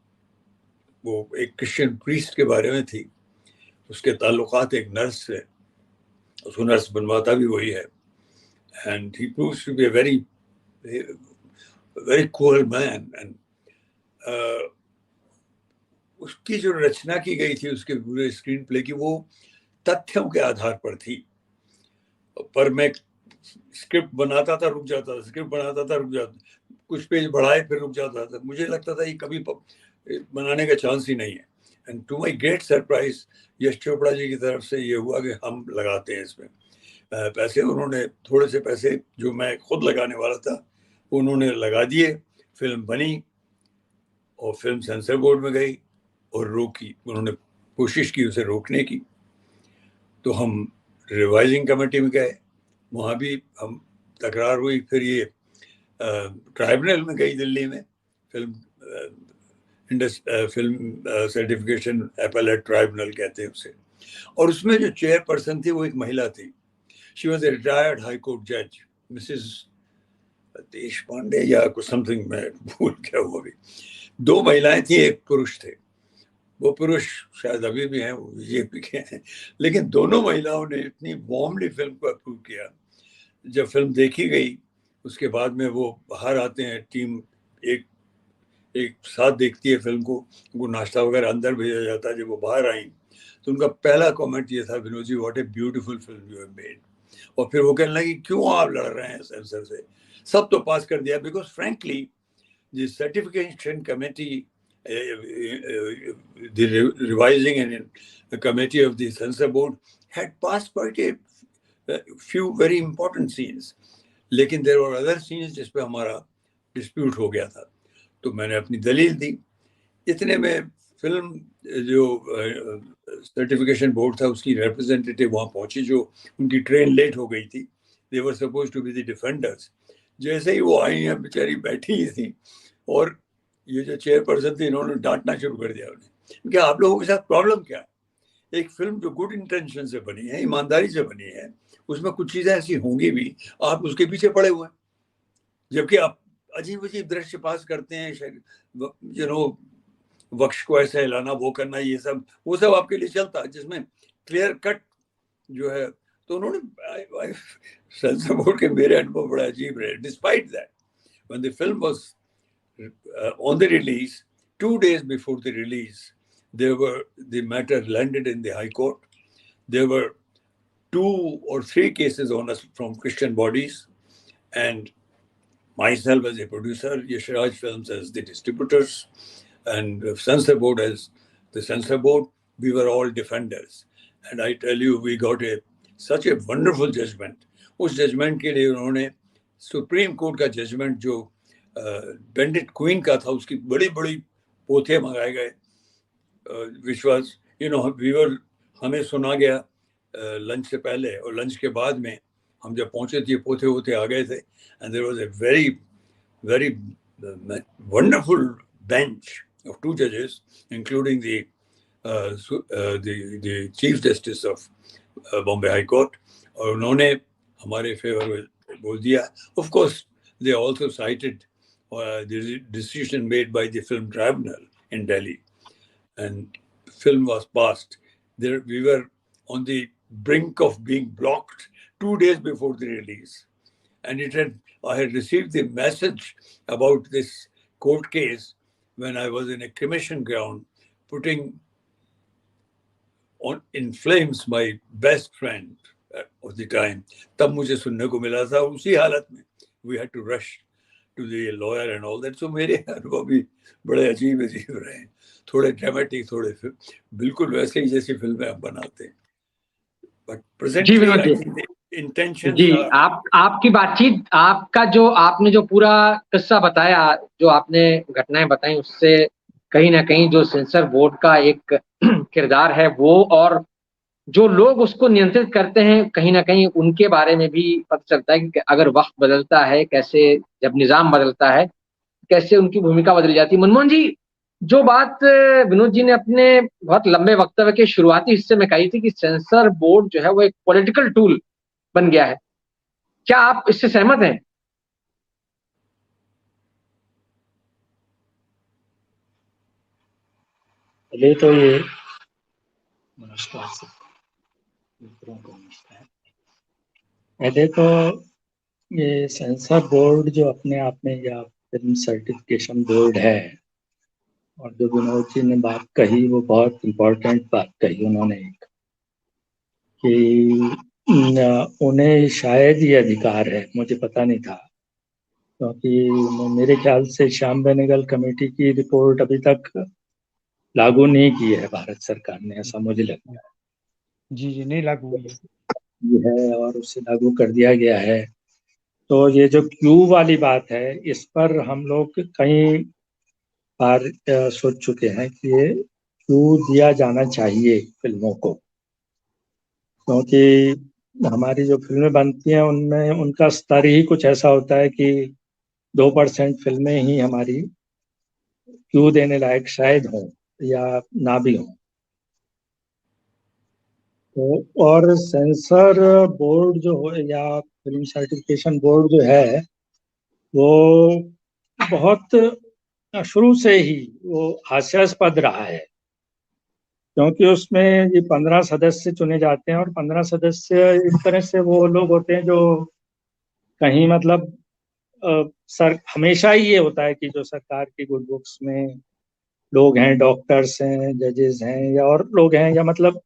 वो एक क्रिश्चियन प्रीस्ट के बारे में थी, उसके ताल्लुकात एक नर्स से, उसको नर्स बनवाता भी वही है, and he proves to be a very cruel man, and उसकी जो रचना की गई थी उसके पूरे स्क्रीन प्ले की, वो तथ्यों के आधार पर थी। पर मैं स्क्रिप्ट बनाता था, रुक जाता था, स्क्रिप्ट बनाता था, रुक जाता, कुछ पेज बढ़ाए फिर रुक जाता था। मुझे लगता था ये कभी बनाने का चांस ही नहीं है। And to my great surprise Yash Chopra ji की तरफ से ये हुआ कि हम लगाते हैं इसमें पैसे। उन्होंने थोड़े से पैसे जो मैं खुद लगाने वाला था उन्होंने लगा दिए, फिल्म बनी और फिल्म सेंसर बोर्ड में गई और रोकी, उन्होंने कोशिश की उसे रोकने की। तो हम रिवाइजिंग कमेटी में गए, वहाँ भी हम तकरार हुई, फिर ये ट्राइब्यूनल में गई दिल्ली में, फिल्म सर्टिफिकेशन एपेलेट ट्राइब्यूनल कहते हैं उसे, और उसमें जो चेयरपर्सन थी वो एक महिला थी। She was a retired high court जज, मिसेस देश पांडे या कुछ समथिंग, मैं भूल गया वो भी। दो महिलाएं थी, एक पुरुष थे। वो पुरुष शायद अभी भी हैं, वो बीजेपी के हैं, लेकिन दोनों महिलाओं ने इतनी वार्मली फिल्म को अप्रूव किया। जब फिल्म देखी गई उसके बाद में वो बाहर आते हैं, टीम एक साथ देखती है फिल्म को, उनको नाश्ता वगैरह अंदर भेजा जाता है। जब वो बाहर आई तो उनका पहला कमेंट ये था, Vinod ji what a beautiful film you have made. और फिर वो कहने लगी क्यों आप लड़ रहे हैं सेंसर से, सब तो पास कर दिया। Because frankly the certification committee, the revising and the committee of the censor board had passed quite a few very important scenes, लेकिन there were other scenes जिस पे हमारा dispute हो गया था। तो मैंने अपनी दलील दी। इतने में फिल्म जो सर्टिफिकेशन बोर्ड था उसकी रिप्रेजेंटेटिव वहाँ पहुंची, जो उनकी ट्रेन लेट हो गई थी। They were supposed to be the defenders। जैसे ही वो आई हैं, बेचारी बैठी ही थी, और ये जो चेयरपर्सन थी इन्होंने डांटना शुरू कर दिया उन्हें कि आप लोगों के साथ प्रॉब्लम क्या है। एक फिल्म जो गुड इंटेंशन से बनी है, ईमानदारी से बनी है, उसमें कुछ चीजें ऐसी होंगी भी, आप उसके पीछे पड़े हुए हैं, जबकि आप अजीब अजीब दृश्य पास करते हैं, यू नो वक्ष को ऐसे हिलाना, वो करना, ये सब वो सब आपके लिए चलता है, जिसमें क्लियर कट जो है। तो उन्होंने सेंसर बोर्ड के मेरे अनुभव बड़ा अजीब रहे। Despite that, when the film was on the release, 2 days before the release, the matter landed in the High Court. There were 2 or 3 cases on us from Christian bodies, and myself as a producer, Yashraj Films as the distributors, and Censor Board as the Censor Board. We were all defenders, and I tell you, we got such a wonderful judgment. उस judgment के लिए उन्होंने supreme court का judgment जो bandit queen का था, उसकी बड़ी बड़ी पोथे मंगाए गए, विश्वास हमें सुना गया लंच से पहले, और लंच के बाद में हम जब पहुंचे थे पोथे होते आ गए थे। And there was a very very wonderful bench of 2 judges, including the Chief Justice of Bombay High Court, और उन्होंने हमारे फेवर में बोल दिया। Of course, they also cited the decision made by the film tribunal in Delhi, and film was passed. There we were on the brink of being blocked 2 days before the release, and I had received the message about this court case when I was in a cremation ground, putting in flames my best friend of the time. तब मुझे सुनने को मिला था, उसी हालत में we had to rush to the lawyer and all that. So मेरे अनुभव भी बड़े अजीब रहे, थोड़े ड्रामेटिक, थोड़े बिल्कुल वैसे ही जैसी फिल्में हम बनाते हैं। But presently I think the intentions ji, are... आपकी बातचीत, आपने जो पूरा किस्सा बताया, जो आपने घटनाएं बताई, उससे कहीं ना कहीं जो सेंसर बोर्ड का एक किरदार है वो, और जो लोग उसको नियंत्रित करते हैं, कहीं ना कहीं उनके बारे में भी पता चलता है कि अगर वक्त बदलता है कैसे, जब निजाम बदलता है कैसे उनकी भूमिका बदल जाती है। मनमोहन जी, जो बात विनोद जी ने अपने बहुत लंबे वक्तव्य के शुरुआती हिस्से में कही थी कि सेंसर बोर्ड जो है वो एक पॉलिटिकल टूल बन गया है, क्या आप इससे सहमत हैं? पहले तो ये नमस्कार से मित्रों को नमस्कार। पहले तो ये सेंसर बोर्ड जो अपने आप में या फिल्म सर्टिफिकेशन बोर्ड है, और जो विनोद जी ने बात कही वो बहुत इम्पोर्टेंट बात कही उन्होंने, एक कि उन्हें शायद ये अधिकार है, मुझे पता नहीं था, क्योंकि मेरे ख्याल से श्याम बेनेगल कमेटी की रिपोर्ट अभी तक लागू नहीं की है भारत सरकार ने, ऐसा मुझे लगता है। जी नहीं लागू हुई है और उसे लागू कर दिया गया है। तो ये जो क्यू वाली बात है, इस पर हम लोग कई बार सोच चुके हैं कि ये क्यू दिया जाना चाहिए फिल्मों को, क्योंकि हमारी जो फिल्में बनती हैं उनमें उनका स्तर ही कुछ ऐसा होता है कि 2% फिल्में ही हमारी क्यू देने लायक शायद हों या ना भी हों। तो और सेंसर बोर्ड जो हो या फिल्म सर्टिफिकेशन बोर्ड जो है वो बहुत शुरू से ही वो हास्यास्पद रहा है, क्योंकि उसमें ये 15 सदस्य चुने जाते हैं, और 15 सदस्य इस तरह से वो लोग होते हैं जो कहीं मतलब सर हमेशा ही ये होता है कि जो सरकार की गुड बुक्स में लोग हैं, डॉक्टर्स हैं, जजेस हैं या और लोग हैं, या मतलब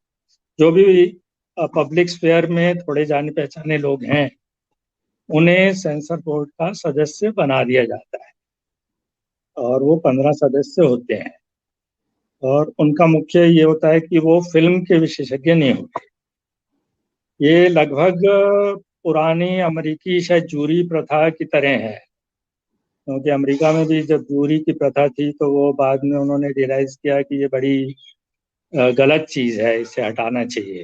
जो भी पब्लिक स्फेयर में थोड़े जाने पहचाने लोग हैं, उन्हें सेंसर बोर्ड का सदस्य बना दिया जाता है, और वो 15 सदस्य होते हैं, और उनका मुख्य ये होता है कि वो फिल्म के विशेषज्ञ नहीं होते। ये लगभग पुरानी अमेरिकी शायद जूरी प्रथा की तरह है, क्योंकि अमेरिका में भी जब जूरी की प्रथा थी तो वो बाद में उन्होंने रियलाइज किया कि ये बड़ी गलत चीज है, इसे हटाना चाहिए।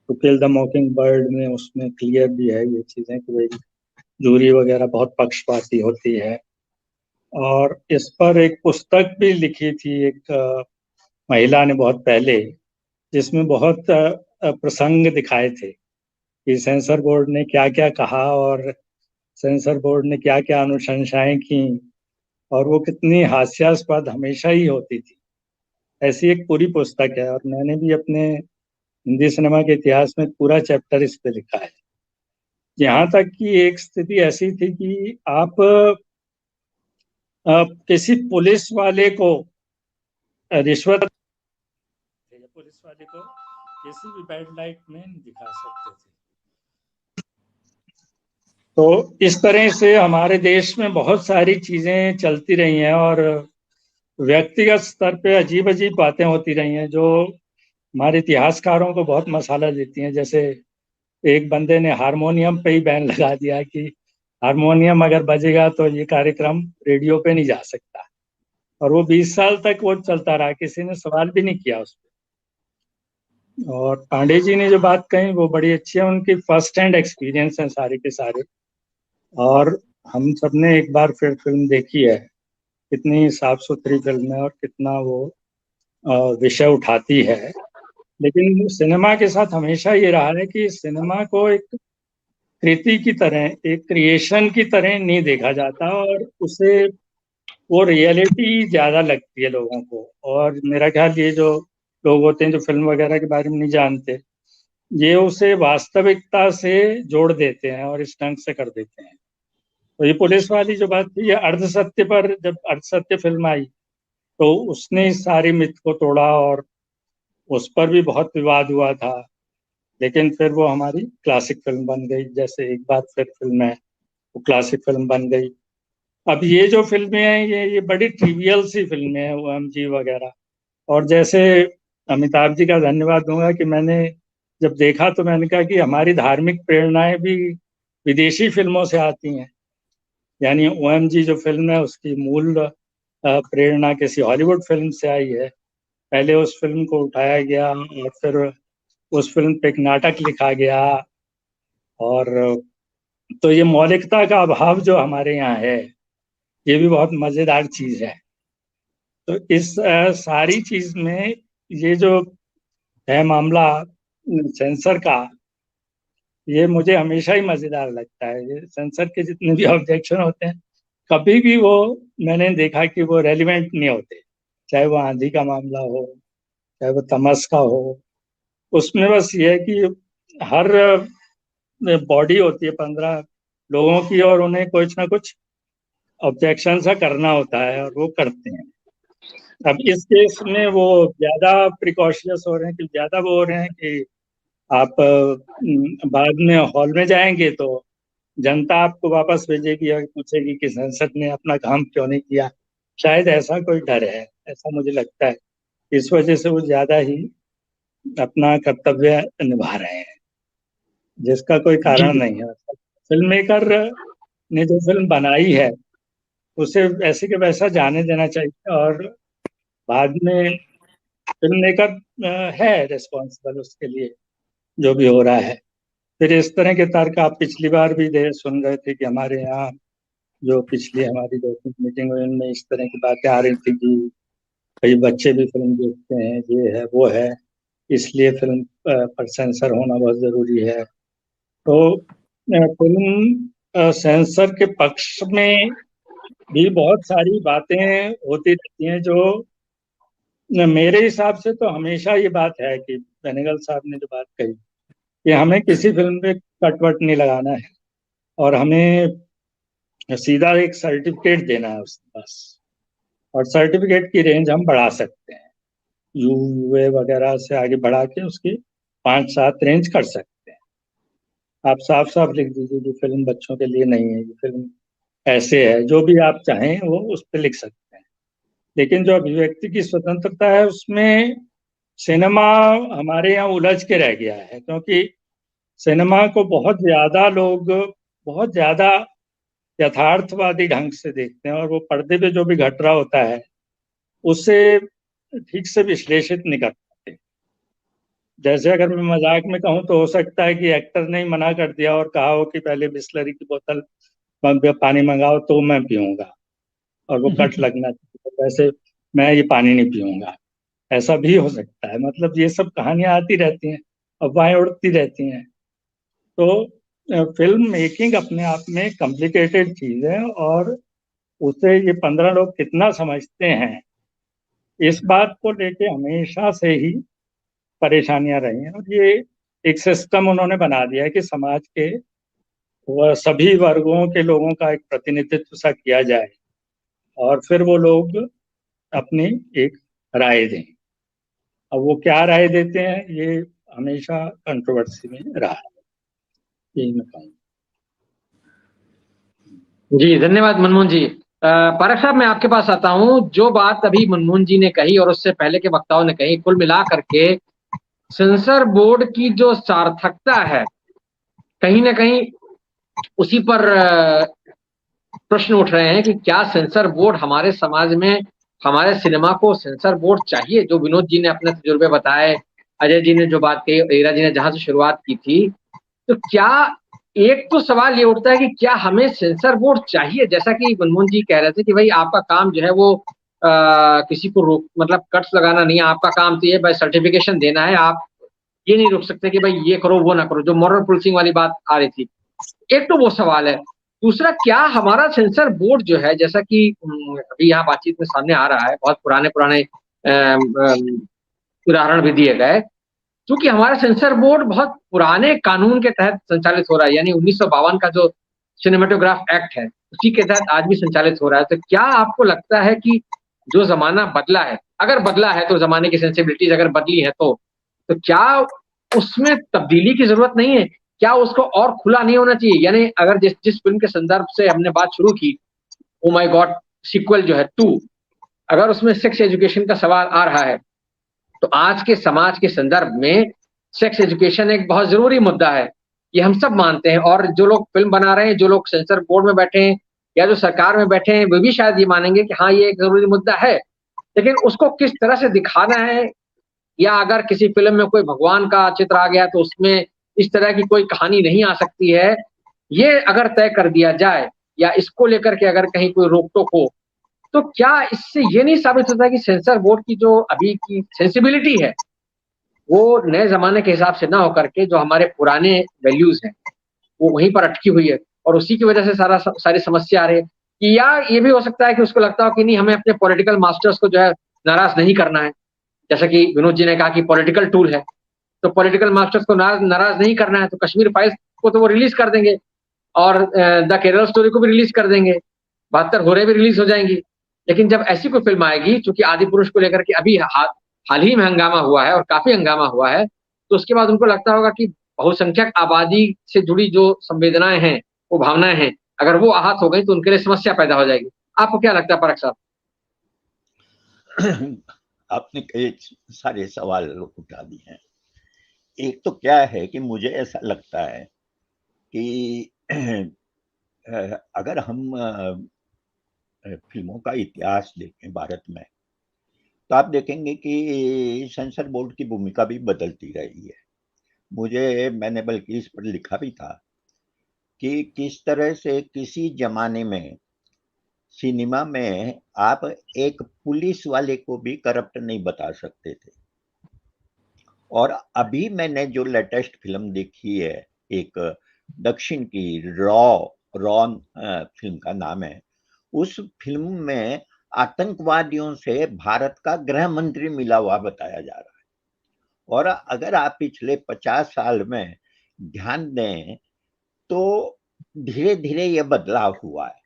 To kill the mockingbird में उसमें क्लियर भी है ये चीजें कि भाई जूरी वगैरह बहुत पक्षपाती होती है। और इस पर एक पुस्तक भी लिखी थी एक महिला ने बहुत पहले, जिसमें बहुत प्रसंग दिखाए थे कि सेंसर बोर्ड ने क्या क्या कहा और सेंसर बोर्ड ने क्या क्या अनुशंसाएं की, और वो कितनी हास्यास्पद हमेशा ही होती थी। ऐसी एक पूरी पुस्तक है, और मैंने भी अपने हिंदी सिनेमा के इतिहास में पूरा चैप्टर इस पे लिखा है। यहाँ तक कि एक स्थिति ऐसी थी कि आप किसी पुलिस वाले को रिश्वत, पुलिस वाले को किसी भी बैड लाइट में नहीं दिखा सकते थे। तो इस तरह से हमारे देश में बहुत सारी चीजें चलती रही हैं, और व्यक्तिगत स्तर पे अजीब अजीब बातें होती रही हैं जो हमारे इतिहासकारों को बहुत मसाला देती हैं। जैसे एक बंदे ने हारमोनियम पे ही बैन लगा दिया कि हारमोनियम अगर बजेगा तो ये कार्यक्रम रेडियो पे नहीं जा सकता, और वो 20 साल तक वो चलता रहा, किसी ने सवाल भी नहीं किया उस पर। और पांडे जी ने जो बात कही वो बड़ी अच्छी है, उनकी फर्स्ट हैंड एक्सपीरियंस है सारे के सारे। और हम सबने एक बार फिर फिल्म देखी है, कितनी साफ सुथरी फिल्म है और कितना वो विषय उठाती है। लेकिन सिनेमा के साथ हमेशा ये रहा है कि सिनेमा को एक कृति की तरह, एक क्रिएशन की तरह नहीं देखा जाता, और उसे वो रियलिटी ज्यादा लगती है लोगों को। और मेरा ख्याल ये जो लोग होते हैं जो फिल्म वगैरह के बारे में नहीं जानते, ये उसे वास्तविकता से जोड़ देते हैं और इस ढंग से कर देते हैं। तो ये पुलिस वाली जो बात थी, ये अर्ध सत्य पर, जब अर्ध सत्य फिल्म आई तो उसने इस सारी मिथ को तोड़ा, और उस पर भी बहुत विवाद हुआ था। लेकिन फिर वो हमारी क्लासिक फिल्म बन गई, जैसे एक बार फिर फिल्म है वो क्लासिक फिल्म बन गई। अब ये जो फिल्में हैं ये बड़ी ट्रिवियल सी फिल्में हैं, OMG वगैरह। और जैसे अमिताभ जी का धन्यवाद दूंगा कि मैंने जब देखा तो मैंने कहा कि हमारी धार्मिक प्रेरणाएं भी विदेशी फिल्मों से आती हैं। यानी OMG जो फिल्म है उसकी मूल प्रेरणा किसी हॉलीवुड फिल्म से आई है। पहले उस फिल्म को उठाया गया और फिर उस फिल्म पे एक नाटक लिखा गया, और तो ये मौलिकता का अभाव जो हमारे यहाँ है ये भी बहुत मजेदार चीज है। तो इस सारी चीज में ये जो है मामला सेंसर का, ये मुझे हमेशा ही मजेदार लगता है। ये सेंसर के जितने भी ऑब्जेक्शन होते हैं कभी भी वो मैंने देखा कि वो रेलिवेंट नहीं होते, चाहे वो आंधी का मामला हो, चाहे वो तमस का हो। उसमें बस ये है कि हर बॉडी होती है 15 लोगों की और उन्हें कुछ ना कुछ ऑब्जेक्शन सा करना होता है और वो करते हैं। अब इस केस में वो ज्यादा प्रिकॉशियस हो रहे हैं कि ज्यादा वो हो रहे हैं कि आप बाद में हॉल में जाएंगे तो जनता आपको वापस भेजेगी और पूछेगी कि संसद ने अपना काम क्यों नहीं किया। शायद ऐसा कोई डर है, ऐसा मुझे लगता है। इस वजह से वो ज्यादा ही अपना कर्तव्य निभा रहे हैं, जिसका कोई कारण नहीं है। फिल्म मेकर ने जो फिल्म बनाई है उसे वैसे के वैसा जाने देना चाहिए और बाद में फिल्म मेकर है रिस्पॉन्सिबल उसके लिए जो भी हो रहा है। फिर इस तरह के तर्क आप पिछली बार भी सुन रहे थे कि हमारे यहाँ जो पिछली हमारी 2-3 मीटिंग हुई उनमें इस तरह की बातें आ रही थी कि कई बच्चे भी फिल्म देखते हैं, ये है वो है, इसलिए फिल्म पर सेंसर होना बहुत जरूरी है। तो फिल्म सेंसर के पक्ष में भी बहुत सारी बातें होती रहती हैं जो मेरे हिसाब से तो हमेशा ये बात है कि बेनेगल साहब ने जो बात कही कि हमें किसी फिल्म पे कटवट नहीं लगाना है और हमें सीधा एक सर्टिफिकेट देना है उसके पास, और सर्टिफिकेट की रेंज हम बढ़ा सकते हैं, यूए वगैरह से आगे बढ़ा के उसकी 5-7 रेंज कर सकते हैं। आप साफ साफ लिख दीजिए कि फिल्म बच्चों के लिए नहीं है, ये फिल्म ऐसे है, जो भी आप चाहें वो उस पर लिख सकते हैं। लेकिन जो अभिव्यक्ति की स्वतंत्रता है उसमें सिनेमा हमारे यहाँ उलझ के रह गया है, क्योंकि सिनेमा को बहुत ज्यादा यथार्थवादी ढंग से देखते हैं और वो पर्दे पे जो भी घट रहा होता है उसे ठीक से विश्लेषित नहीं कर पाते। जैसे अगर मैं मजाक में कहूँ तो हो सकता है कि एक्टर ने मना कर दिया और कहा हो कि पहले बिस्लरी की बोतल पानी मंगाओ तो मैं पीऊंगा, और वो कट लगना चाहिए, वैसे मैं ये पानी नहीं पीऊंगा। ऐसा भी हो सकता है। मतलब ये सब कहानियां आती रहती हैं, अफवाहें उड़ती रहती हैं। तो फिल्म मेकिंग अपने आप में कॉम्प्लिकेटेड चीज है और उसे ये 15 लोग कितना समझते हैं, इस बात को लेके हमेशा से ही परेशानियां रही हैं। और ये एक सिस्टम उन्होंने बना दिया है कि समाज के वह सभी वर्गों के लोगों का एक प्रतिनिधित्व सा किया जाए और फिर वो लोग अपनी एक राय दें। अब वो क्या राय देते हैं ये हमेशा कंट्रोवर्सी में रहा है। यही मैं कहूँगा। जी धन्यवाद मनमोहन जी। पारक साहब मैं आपके पास आता हूं। जो बात अभी मनमोहन जी ने कही और उससे पहले के वक्ताओं ने कही, कुल मिला करके सेंसर बोर्ड की जो सार्थकता है कहीं ना कहीं उसी पर प्रश्न उठ रहे हैं कि क्या सेंसर बोर्ड हमारे समाज में, हमारे सिनेमा को सेंसर बोर्ड चाहिए। जो विनोद जी ने अपने तजुर्बे बताए, अजय जी ने जो बात कही, ईरा जी ने जहां से शुरुआत की थी, तो क्या एक तो सवाल ये उठता है कि क्या हमें सेंसर बोर्ड चाहिए। जैसा कि मनमोहन जी कह रहे थे कि भाई आपका काम जो है वो किसी को रोक, मतलब कट्स लगाना नहीं है, आपका काम तो ये भाई सर्टिफिकेशन देना है, आप ये नहीं रोक सकते कि भाई ये करो वो ना करो, जो मॉरल पुलिसिंग वाली बात आ रही थी। एक तो वो सवाल है। दूसरा, क्या हमारा सेंसर बोर्ड जो है, जैसा कि अभी यहाँ बातचीत में सामने आ रहा है, बहुत पुराने उदाहरण भी दिए गए, क्योंकि हमारा सेंसर बोर्ड बहुत पुराने कानून के तहत संचालित हो रहा है, यानी 1952 का जो सिनेमेटोग्राफ एक्ट है उसी के तहत आज भी संचालित हो रहा है। तो क्या आपको लगता है कि जो जमाना बदला है, अगर बदला है तो जमाने की सेंसिबिलिटीज अगर बदली है तो क्या उसमें तब्दीली की जरूरत नहीं है? क्या उसको और खुला नहीं होना चाहिए? यानी अगर जिस फिल्म के संदर्भ से हमने बात शुरू की, ओ माय गॉड सीक्वल जो है 2, अगर उसमें सेक्स एजुकेशन का सवाल आ रहा है तो आज के समाज के संदर्भ में सेक्स एजुकेशन एक बहुत जरूरी मुद्दा है, ये हम सब मानते हैं। और जो लोग फिल्म बना रहे हैं, जो लोग सेंसर बोर्ड में बैठे हैं या जो सरकार में बैठे हैं, वे भी शायद ये मानेंगे कि हाँ ये एक जरूरी मुद्दा है। लेकिन उसको किस तरह से दिखाना है, या अगर किसी फिल्म में कोई भगवान का चित्र आ गया तो उसमें इस तरह की कोई कहानी नहीं आ सकती है, ये अगर तय कर दिया जाए या इसको लेकर के अगर कहीं कोई रोक टोक हो, तो क्या इससे ये नहीं साबित होता कि सेंसर बोर्ड की जो अभी की सेंसिबिलिटी है वो नए जमाने के हिसाब से ना होकर के जो हमारे पुराने वैल्यूज हैं, वो वहीं पर अटकी हुई है और उसी की वजह से सारी समस्या आ रही है। कि या ये भी हो सकता है कि उसको लगता हो कि नहीं, हमें अपने पॉलिटिकल मास्टर्स को जो है नाराज नहीं करना है। जैसा कि विनोद जी ने कहा कि पॉलिटिकल टूल है, तो पॉलिटिकल मास्टर्स को नाराज नहीं करना है तो कश्मीर फाइल्स को तो वो रिलीज कर देंगे और द केरल स्टोरी को भी रिलीज कर देंगे, 72 होरे भी रिलीज हो जाएंगी। लेकिन जब ऐसी कोई फिल्म आएगी, चूंकि आदि पुरुष को लेकर के अभी हाल ही में हंगामा हुआ है और काफी हंगामा हुआ है, तो उसके बाद उनको लगता होगा कि बहुसंख्यक आबादी से जुड़ी जो संवेदनाएं हैं, वो भावनाएं हैं, अगर वो आहत हो गई तो उनके लिए समस्या पैदा हो जाएगी। आपको क्या लगता है परख साहब? आपने कई सारे सवाल उठा दिए हैं। एक तो क्या है कि मुझे ऐसा लगता है कि अगर हम फिल्मों का इतिहास देखें भारत में, तो आप देखेंगे कि सेंसर बोर्ड की भूमिका भी बदलती रही है। मैंने बल्कि इस पर लिखा भी था कि किस तरह से किसी जमाने में सिनेमा में आप एक पुलिस वाले को भी करप्ट नहीं बता सकते थे, और अभी मैंने जो लेटेस्ट फिल्म देखी है, एक दक्षिण की रॉन फिल्म का नाम है, उस फिल्म में आतंकवादियों से भारत का गृह मंत्री मिला हुआ बताया जा रहा है। और अगर आप पिछले 50 साल में ध्यान दें तो धीरे धीरे यह बदलाव हुआ है।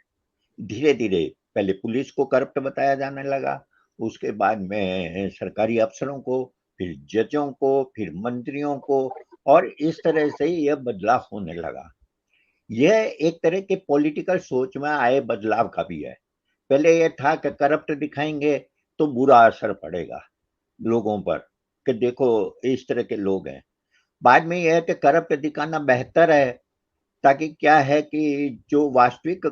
धीरे धीरे पहले पुलिस को करप्ट बताया जाने लगा, उसके बाद में सरकारी अफसरों को, फिर जजों को, फिर मंत्रियों को, और इस तरह से यह बदलाव होने लगा। यह एक तरह के पॉलिटिकल सोच में आए बदलाव का भी है। पहले यह था कि करप्ट दिखाएंगे तो बुरा असर पड़ेगा लोगों पर, कि देखो इस तरह के लोग हैं। बाद में यह है कि करप्ट दिखाना बेहतर है, ताकि क्या है कि जो वास्तविक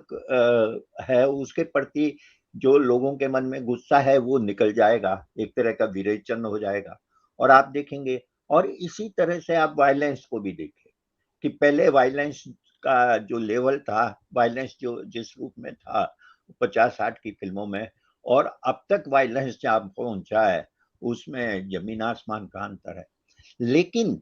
है उसके प्रति जो लोगों के मन में गुस्सा है वो निकल जाएगा, एक तरह का विरेचन हो जाएगा। और आप देखेंगे, और इसी तरह से आप वायलेंस को भी देखें कि पहले वायलेंस का जो लेवल था, वायलेंस जो जिस रूप में था 50-60 की फिल्मों में, और अब तक वायलेंस जहाँ पहुंचा है उसमें जमीन आसमान का अंतर है। लेकिन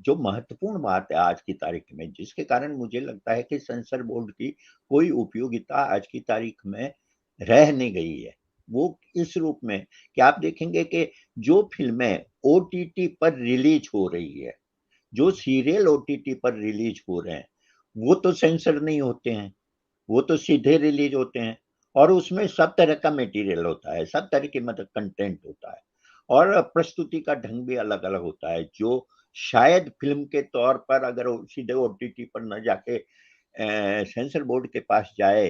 जो महत्वपूर्ण बात है आज की तारीख में, जिसके कारण मुझे लगता है कि सेंसर बोर्ड की कोई उपयोगिता आज की तारीख में रह नहीं गई है, वो इस रूप में कि आप देखेंगे कि जो फिल्में ओटीटी पर रिलीज हो रही है, जो सीरियल ओटीटी पर रिलीज हो रहे हैं, वो तो सेंसर नहीं होते हैं, वो तो सीधे रिलीज होते हैं, और उसमें सब तरह का मटेरियल होता है, सब तरह के मतलब कंटेंट होता है, और प्रस्तुति का ढंग भी अलग अलग होता है, जो शायद फिल्म के तौर पर अगर सीधे ओटीटी पर न जाके सेंसर बोर्ड के पास जाए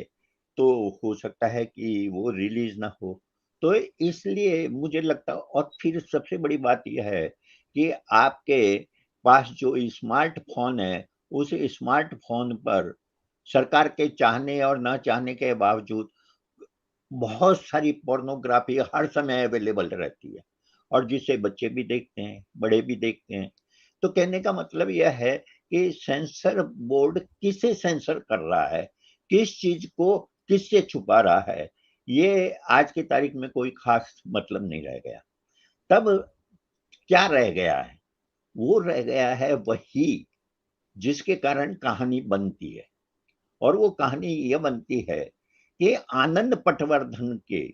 तो हो सकता है कि वो रिलीज ना हो। तो इसलिए मुझे लगता, और फिर सबसे बड़ी बात यह है कि आपके पास जो स्मार्टफोन है, उस स्मार्टफोन पर सरकार के चाहने और न चाहने के बावजूद बहुत सारी पोर्नोग्राफी हर समय अवेलेबल रहती है, और जिसे बच्चे भी देखते हैं, बड़े भी देखते हैं। तो कहने का मतलब यह है कि सेंसर बोर्ड किसे सेंसर कर रहा है, किस चीज को किससे छुपा रहा है, ये आज की तारीख में कोई खास मतलब नहीं रह गया। तब क्या रह गया है? वो रह गया है वही जिसके कारण कहानी बनती है, और वो कहानी ये बनती है कि आनंद पटवर्धन के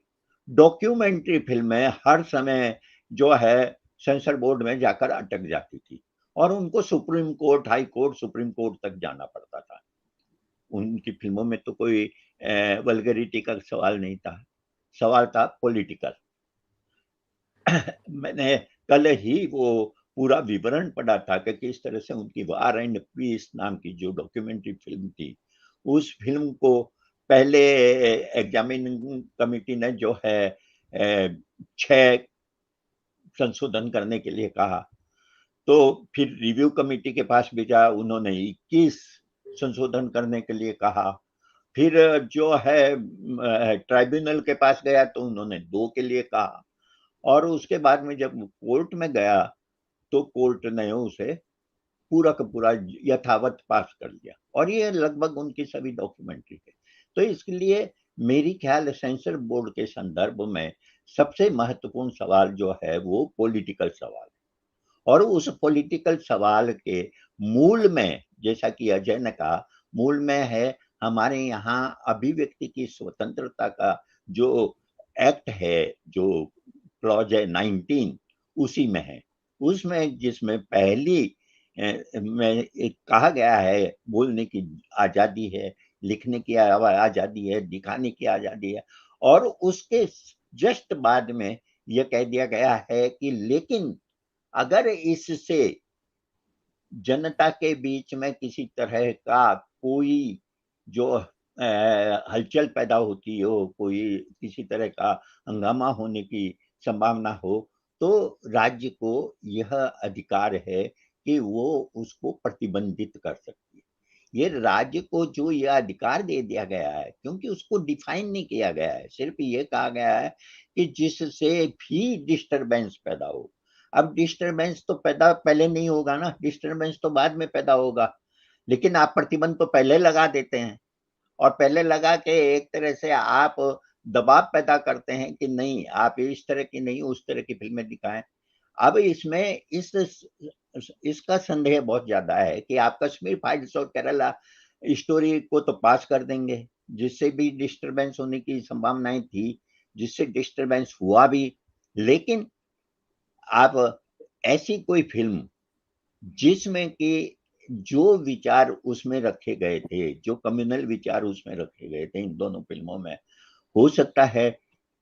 डॉक्यूमेंट्री फिल्में हर समय जो है सेंसर बोर्ड में जाकर अटक जाती थी, और उनको supreme court, high court, supreme court तक जाना पड़ता था। उनकी फिल्मों में तो कोई वल्गैरिटी का सवाल नहीं था, सवाल था पॉलिटिकल। मैंने कल ही वो पूरा विवरण पढ़ा था कि किस तरह से उनकी वार एंड पीस नाम की जो डॉक्यूमेंट्री फिल्म थी, उस फिल्म को पहले एग्जामिनिंग कमेटी ने जो है 6 संशोधन करने के लिए कहा, तो फिर रिव्यू कमेटी के पास भेजा, उन्होंने 21 संशोधन करने के लिए कहा, फिर जो है ट्राइब्यूनल के पास गया तो उन्होंने 2 के लिए कहा, और उसके बाद में जब कोर्ट में गया तो कोर्ट ने उसे पूरा का पूरा यथावत पास कर दिया, और ये लगभग उनकी सभी डॉक्यूमेंट्री थे। तो इसके लिए मेरी ख्याल सेंसर बोर्ड के संदर्भ में सबसे महत्वपूर्ण सवाल जो है वो पॉलिटिकल सवाल है, और उस पॉलिटिकल सवाल के मूल में जैसा कि अजय ने कहा, मूल में है हमारे यहाँ अभिव्यक्ति की स्वतंत्रता का जो एक्ट है, जो क्लॉज है 19, उसी में है। उसमें जिसमें पहली में एक कहा गया है बोलने की आजादी है, लिखने की आजादी है, दिखाने की आजादी है, और उसके जस्ट बाद में यह कह दिया गया है कि लेकिन अगर इससे जनता के बीच में किसी तरह का कोई जो हलचल पैदा होती हो, कोई किसी तरह का हंगामा होने की संभावना हो, तो राज्य को यह अधिकार है कि वो उसको प्रतिबंधित कर सकती है। ये राज्य को जो यह अधिकार दे दिया गया है, क्योंकि उसको डिफाइन नहीं किया गया है, सिर्फ ये कहा गया है कि जिससे भी डिस्टरबेंस पैदा हो। अब डिस्टरबेंस तो पैदा पहले नहीं होगा ना, डिस्टरबेंस तो बाद में पैदा होगा, लेकिन आप प्रतिबंध तो पहले लगा देते हैं, और पहले लगा के एक तरह से आप दबाव पैदा करते हैं कि नहीं, आप इस तरह की नहीं उस तरह की फिल्में दिखाएं। अब इसमें इसका संदेह बहुत ज्यादा है कि आप कश्मीर फाइल्स और केरला स्टोरी को तो पास कर देंगे, जिससे भी डिस्टरबेंस होने की संभावनाएं थी, जिससे डिस्टरबेंस हुआ भी, लेकिन आप ऐसी कोई फिल्म जिसमें कि जो विचार उसमें रखे गए थे, जो कम्युनल विचार उसमें रखे गए थे इन दोनों फिल्मों में, हो सकता है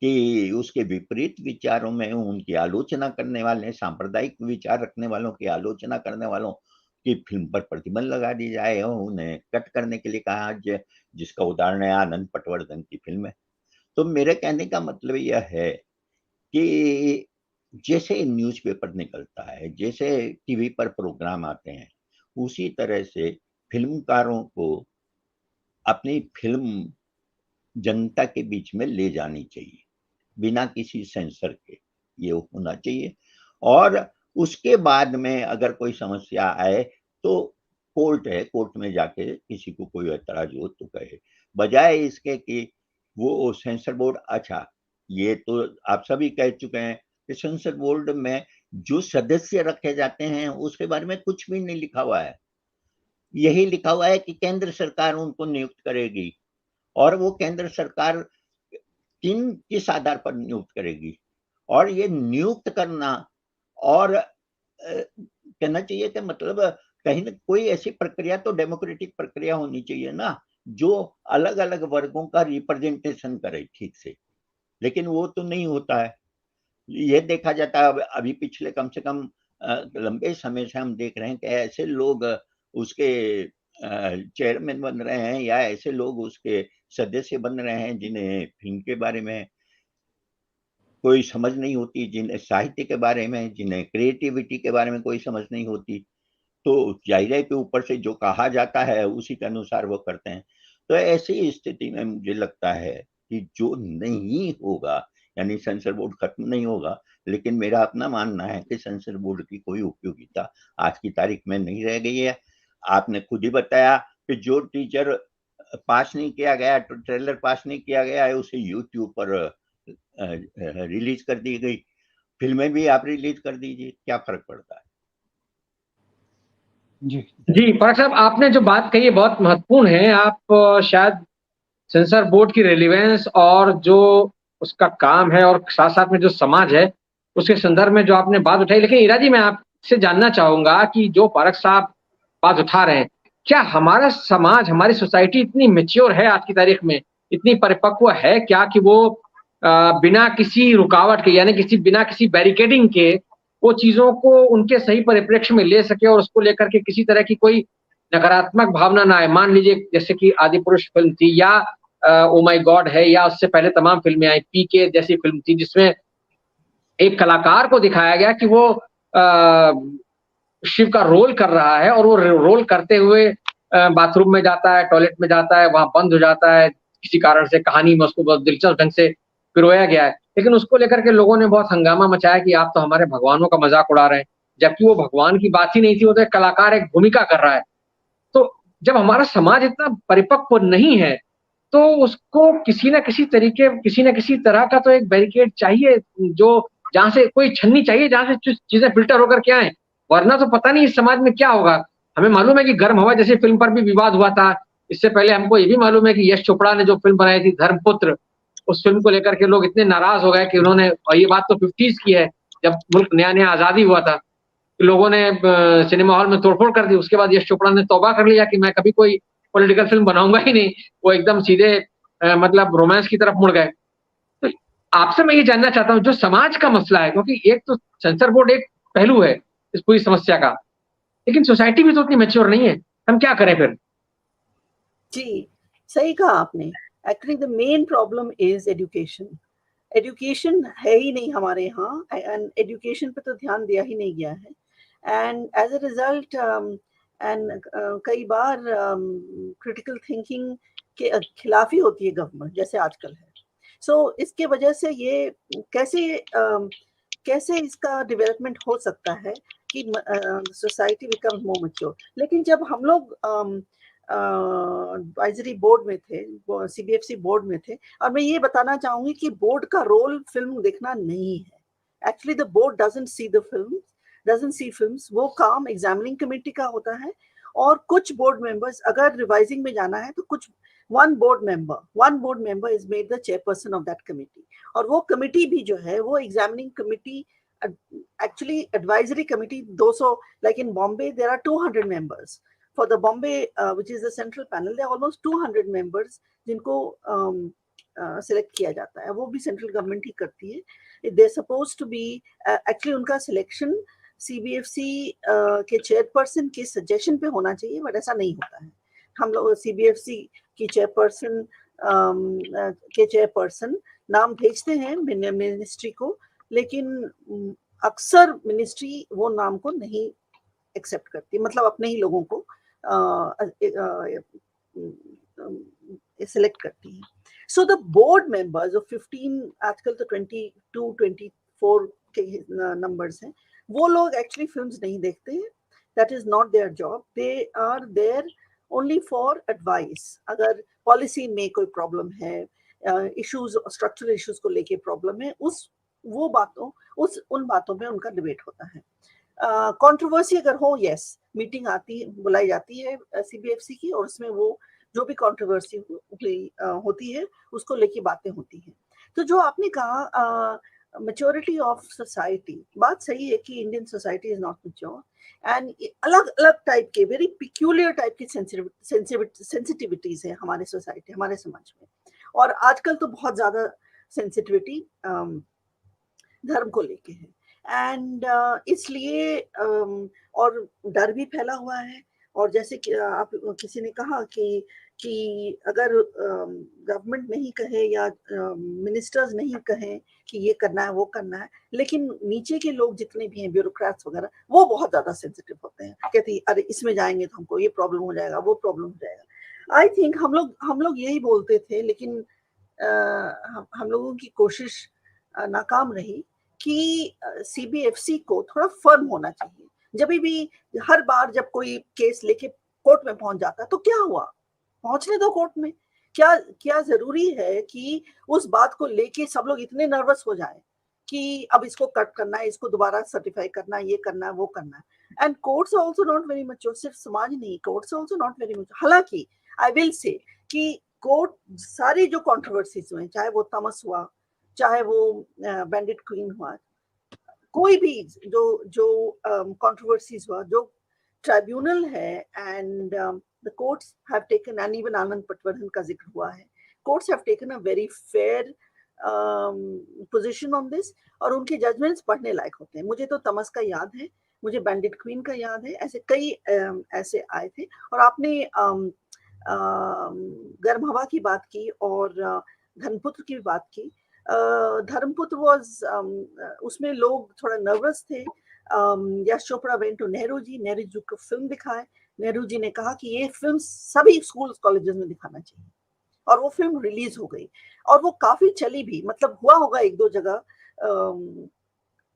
कि उसके विपरीत विचारों में उनकी आलोचना करने वाले, सांप्रदायिक विचार रखने वालों की आलोचना करने वालों की फिल्म पर प्रतिबंध लगा दी जाए और उन्हें कट करने के लिए कहा जाए, जिसका उदाहरण है आनंद पटवर्धन की फिल्म है। तो मेरे कहने का मतलब यह है कि जैसे न्यूज़पेपर निकलता है, जैसे टीवी पर प्रोग्राम आते हैं, उसी तरह से फिल्मकारों को अपनी फिल्म जनता के बीच में ले जानी चाहिए, बिना किसी सेंसर के ये होना चाहिए। और उसके बाद में अगर कोई समस्या आए तो कोर्ट है, कोर्ट में जाके किसी को कोई ऐतराज हो तो कहे, बजाय इसके कि वो सेंसर बोर्ड, अच्छा ये तो आप सभी कह चुके हैं कि सेंसर बोर्ड में जो सदस्य रखे जाते हैं उसके बारे में कुछ भी नहीं लिखा हुआ है। यही लिखा हुआ है कि केंद्र सरकार उनको नियुक्त करेगी, और वो केंद्र सरकार किस आधार पर नियुक्त करेगी, और ये नियुक्त करना और कहना चाहिए कि मतलब कहीं ना कोई ऐसी प्रक्रिया तो डेमोक्रेटिक प्रक्रिया होनी चाहिए ना, जो अलग अलग वर्गों का रिप्रेजेंटेशन करे ठीक से, लेकिन वो तो नहीं होता है। ये देखा जाता है अभी पिछले कम से कम लंबे समय से हम देख रहे हैं कि ऐसे लोग उसके चेयरमैन बन रहे हैं या ऐसे लोग उसके सदस्य बन रहे हैं जिन्हें फिल्म के बारे में कोई समझ नहीं होती, जिन्हें साहित्य के बारे में, जिन्हें क्रिएटिविटी के बारे में कोई समझ नहीं होती, तो जाहिर है कि ऊपर से जो कहा जाता है उसी के अनुसार वो करते हैं। तो ऐसी स्थिति में मुझे लगता है कि जो नहीं होगा, यानी सेंसर बोर्ड खत्म नहीं होगा, लेकिन मेरा अपना मानना है कि सेंसर बोर्ड की कोई उपयोगिता आज की तारीख में नहीं रह गई है। आपने खुद ही बताया कि जो टीचर पास नहीं किया गया, ट्रेलर पास नहीं किया गया है, उसे यूट्यूब पर रिलीज कर दी गई, फिल्में भी आप रिलीज कर दीजिए, क्या फर्क पड़ता है। जी पाठक साहब, आपने जो बात कही है बहुत महत्वपूर्ण है। आप शायद सेंसर बोर्ड की रेलिवेंस और जो उसका काम है और साथ साथ में जो समाज है उसके संदर्भ में जो आपने बात उठाई, लेकिन ईरा जी मैं आपसे जानना चाहूंगा कि जो पाठक साहब बात उठा रहे हैं, क्या हमारा समाज, हमारी सोसाइटी इतनी मैच्योर है आज की तारीख में, इतनी परिपक्व है क्या कि वो बिना किसी रुकावट के, यानी बिना किसी बैरिकेडिंग के वो चीजों को उनके सही परिप्रेक्ष्य में ले सके और उसको लेकर के किसी तरह की कोई नकारात्मक भावना ना आए? मान लीजिए जैसे कि आदिपुरुष फिल्म थी, या ओ माय गॉड है, या उससे पहले तमाम फिल्में आई, पीके जैसी फिल्म थी जिसमें एक कलाकार को दिखाया गया कि वो शिव का रोल कर रहा है और वो रोल करते हुए बाथरूम में जाता है, टॉयलेट में जाता है, वहां बंद हो जाता है, किसी कारण से कहानी में उसको बहुत दिलचस्प ढंग से पिरोया गया है, लेकिन उसको लेकर के लोगों ने बहुत हंगामा मचाया कि आप तो हमारे भगवानों का मजाक उड़ा रहे हैं, जबकि वो भगवान की बात ही नहीं थी, वो तो एक कलाकार एक भूमिका कर रहा है। तो जब हमारा समाज इतना परिपक्व नहीं है तो उसको किसी न किसी तरह का तो एक बैरिकेड चाहिए, जो जहां से कोई छन्नी चाहिए जहां से चीजें फिल्टर होकर के आए, वरना तो पता नहीं इस समाज में क्या होगा। हमें मालूम है कि गर्म हवा जैसी फिल्म पर भी विवाद हुआ था। इससे पहले हमको ये भी मालूम है कि यश चोपड़ा ने जो फिल्म बनाई थी धर्मपुत्र, उस फिल्म को लेकर के लोग इतने नाराज हो गए कि उन्होंने, और ये बात तो 50s की है, जब मुल्क नया नया आजादी हुआ था, लोगों ने सिनेमा हॉल में तोड़फोड़ कर दी। उसके बाद यश चोपड़ा ने तौबा कर लिया कि मैं कभी कोई पॉलिटिकल फिल्म बनाऊंगा ही नहीं। वो एकदम सीधे मतलब रोमांस की तरफ मुड़ गए। तो आपसे मैं ये जानना चाहता हूँ, जो समाज का मसला है, क्योंकि एक तो सेंसर बोर्ड एक पहलू है इस पूरी समस्या का, लेकिन सोसाइटी भी तो उतनी मैच्योर नहीं है, हम क्या करें फिर? जी, सही कहा आपने। Actually the main problem is education. Education है ही नहीं हमारे यहाँ, एंड एजुकेशन पे तो ध्यान दिया ही नहीं गया है। And as a result and कई बार क्रिटिकल थिंकिंग के खिलाफ ही होती है गवर्नमेंट, जैसे आजकल है। सो इसके वजह से ये कैसे इसका डेवलपमेंट हो सकता है कि सोसाइटी बिकम्स मोर मैच्योर। लेकिन जब हम लोग एडवाइजरी बोर्ड में थे, सीबीएफसी बोर्ड में थे, और मैं ये बताना चाहूंगी कि बोर्ड का रोल फिल्म देखना नहीं है। Actually the board doesn't see the film, doesn't see films. वो काम एग्जामिनिंग कमेटी का होता है, और कुछ बोर्ड मेंबर्स, अगर रिवाइजिंग में जाना है तो कुछ one board member is made the chairperson of that committee, और वो कमेटी भी जो है वो examining committee, actually advisory committee 200, like in Bombay there are 200 members for the Bombay which is the central panel, there are almost 200 members जिनको select किया जाता है, वो भी central government ही करती है। They're supposed to be actually उनका selection CBFC के चेयरपर्सन के सजेशन पे होना चाहिए, बट ऐसा नहीं होता है। हम लोग CBFC की चेयरपर्सन नाम भेजते हैं मिनिस्ट्री को, लेकिन अक्सर मिनिस्ट्री वो नाम को नहीं एक्सेप्ट करती, मतलब अपने ही लोगों को सिलेक्ट करती है। So the board members of 15, आजकल तो 22-24 के नंबर्स हैं, वो लोग एक्चुअली फिल्म्स नहीं देखते हैं। That is not their job, they are there only for advice. अगर पॉलिसी में कोई प्रॉब्लम है, इश्यूज, स्ट्रक्चरल इश्यूज को लेके प्रॉब्लम है, उन बातों में उनका डिबेट होता है। कंट्रोवर्सी अगर हो, यस, मीटिंग बुलाई जाती है सीबीएफसी की, और उसमें वो जो भी कंट्रोवर्सी होती है उसको लेके बातें होती हैं। तो जो आपने कहा मैच्योरिटी ऑफ सोसाइटी, बात सही है कि Indian society is not mature, and अलग अलग टाइप के, वेरी पिक्यूलियर टाइप की सेंसिटिविटीज है हमारे सोसाइटी, हमारे समाज में। और आजकल तो बहुत ज्यादा सेंसिटिविटी धर्म को लेके है, एंड इसलिए और डर भी फैला हुआ है। और जैसे कि आप किसी ने कहा कि अगर गवर्नमेंट नहीं कहे या मिनिस्टर्स नहीं कहें कि ये करना है वो करना है, लेकिन नीचे के लोग जितने भी हैं, ब्यूरोक्रेट्स वगैरह, वो बहुत ज्यादा सेंसिटिव होते हैं, कहते हैं अरे इसमें जाएंगे तो हमको ये प्रॉब्लम हो जाएगा, वो प्रॉब्लम हो जाएगा। आई थिंक हम लोग यही बोलते थे, लेकिन हम लोगों की कोशिश नाकाम रही कि सीबीएफसी को थोड़ा फर्म होना चाहिए। जब भी, हर बार जब कोई केस लेके कोर्ट में पहुंच जाता तो क्या हुआ, पहुंचने दो कोर्ट में। क्या जरूरी है कि उस बात को लेके सब लोग इतने नर्वस हो जाए कि अब इसको कट करना है, इसको दोबारा सर्टिफाई करना है, ये करना है, वो करना है। And courts are also not very mature, सिर्फ समाज नहीं, courts also not very mature. हालांकि आई विल से कि कोर्ट सारी जो कंट्रोवर्सीज हुए, चाहे वो तमस हुआ, चाहे वो बैंडिट क्वीन हुआ, कोई भी जो कंट्रोवर्सीज हुआ, जो ट्राइब्यूनल है, and the courts have taken, and even Anand Patwardhan का जिक्र हुआ है, courts have taken a very fair position on this, और उनके जजमेंट्स पढ़ने लायक होते हैं। मुझे तो तमस का याद है, मुझे बैंडिट क्वीन का याद है, ऐसे कई ऐसे आए थे। और आपने गर्म हवा की बात की और धर्मपुत्र की भी बात की। धर्मपुत्र वाज, उसमें लोग थोड़ा नर्वस थे। यश चोपड़ा वेंट टू नेहरू जी को फिल्म दिखाए। नेहरू जी ने कहा कि ये फिल्म सभी स्कूल कॉलेजेस में दिखाना चाहिए, और वो फिल्म रिलीज हो गई, और वो काफी चली भी, मतलब हुआ होगा एक दो जगह